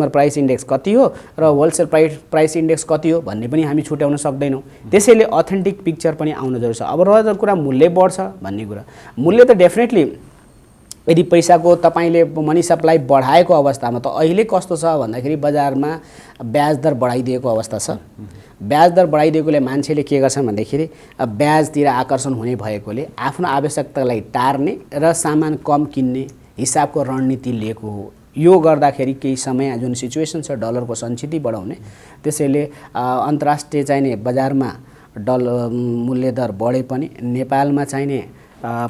[SPEAKER 5] प्राइस इन्डेक्स कति हो र होलसेल प्राइस इन्डेक्स कति हो भन्ने पनि हामी छुट्याउन सक्दैनौँ। त्यसैले अथेन्टिक पिक्चर पनि आउन जरुरी छ। अब रहेको कुरा मूल्य बढ्छ भन्ने कुरा, मूल्य त डेफिनेटली यदि पैसाको तपाईँले मनी सप्लाई बढाएको अवस्थामा त अहिले कस्तो छ भन्दाखेरि बजारमा ब्याज दर बढाइदिएको अवस्था छ। ब्याज दर बढाइदिएकोले मान्छेले के गर्छन् भन्दाखेरि ब्याजतिर आकर्षण हुने भएकोले आफ्नो आवश्यकतालाई टार्ने र सामान कम किन्ने हिसाबको रणनीति लिएको हो। यो गर्दाखेरि केही समय जुन सिचुएसन छ डलरको सञ्चित बढाउने, त्यसैले अन्तर्राष्ट्रिय चाहिने बजारमा डलर मूल्य दर बढे पनि नेपालमा चाहिने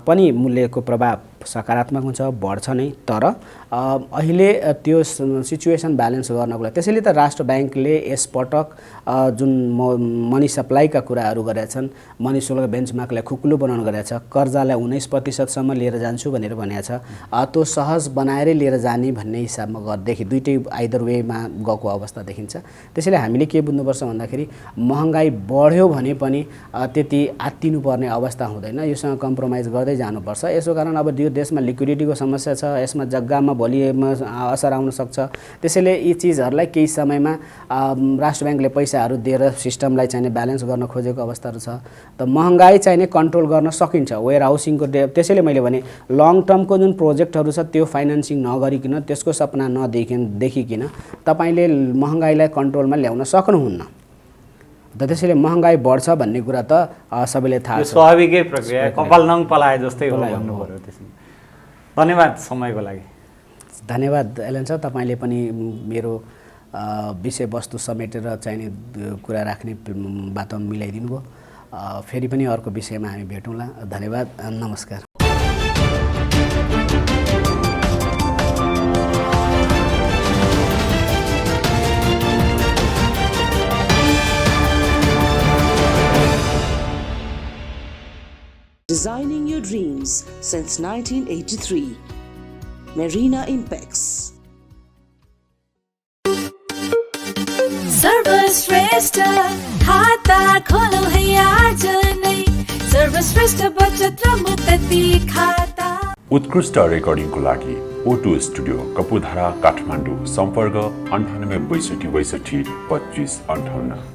[SPEAKER 5] पनि मूल्यको प्रभाव सकारात्मक हुन्छ, बढ्छ नै। तर अहिले त्यो सिचुएसन ब्यालेन्स गर्नको लागि त्यसैले त राष्ट्र ब्याङ्कले यसपटक जुन मनी सप्लाईका कुराहरू गरेका छन्, मनी शुल्क बेन्चमार्कलाई खुकुलो बनाउनु गरेका छ, कर्जालाई 19% लिएर जान्छु भनेर भनेको छ, त्यो सहज बनाएरै लिएर जाने भन्ने हिसाबमा गर्देखि दुईटै आइदर वेमा गएको अवस्था देखिन्छ। त्यसैले हामीले के बुझ्नुपर्छ भन्दाखेरि महँगाई बढ्यो भने पनि त्यति आत्तिनुपर्ने अवस्था हुँदैन, योसँग कम्प्रोमाइज गर्दै जानुपर्छ। यसो कारण अब यो देशमा लिक्विडिटीको समस्या छ, यसमा जग्गामा भोलिमा असर आउन सक्छ। त्यसैले यी चिजहरूलाई केही समयमा राष्ट्र ब्याङ्कले पैसाहरू दिएर सिस्टमलाई चाहिने ब्यालेन्स गर्न खोजेको अवस्थाहरू छ। त महँगाई चाहिने कन्ट्रोल गर्न सकिन्छ वेयर हाउसिङको त्यसैले मैले भने लङ टर्मको जुन प्रोजेक्टहरू छ त्यो फाइनेन्सिङ नगरिकन त्यसको सपना देखिकन तपाईँले महँगाईलाई कन्ट्रोलमा ल्याउन सक्नुहुन्न। त्यसैले महँगाई बढ्छ भन्ने कुरा त सबैले थाहा छ,
[SPEAKER 4] स्वाभाविकै प्रक्रिया, कपाल नङ पलाए जस्तै हो भन्नु पर्यो। त्यसमा धन्यवाद समयको लागि।
[SPEAKER 5] धन्यवाद एलन सर, तपाईँले पनि मेरो विषयवस्तु समेटेर चाहिने कुरा राख्ने बाटो मिलाइदिनु भयो। फेरि पनि अर्को विषयमा हामी भेटौँला। धन्यवाद, नमस्कार।
[SPEAKER 1] Designing your dreams since 1983. Marina Impex.
[SPEAKER 2] सर्वश्रेष्ठ खाता खोलो है आज नै, सर्वश्रेष्ठ बचत र मुक्ति खाता।
[SPEAKER 3] उत्कृष्ट रेकर्डिङको लागि O2 स्टुडियो कपुधारा काठमाडौँ। सम्पर्क 98 62 62 25 58।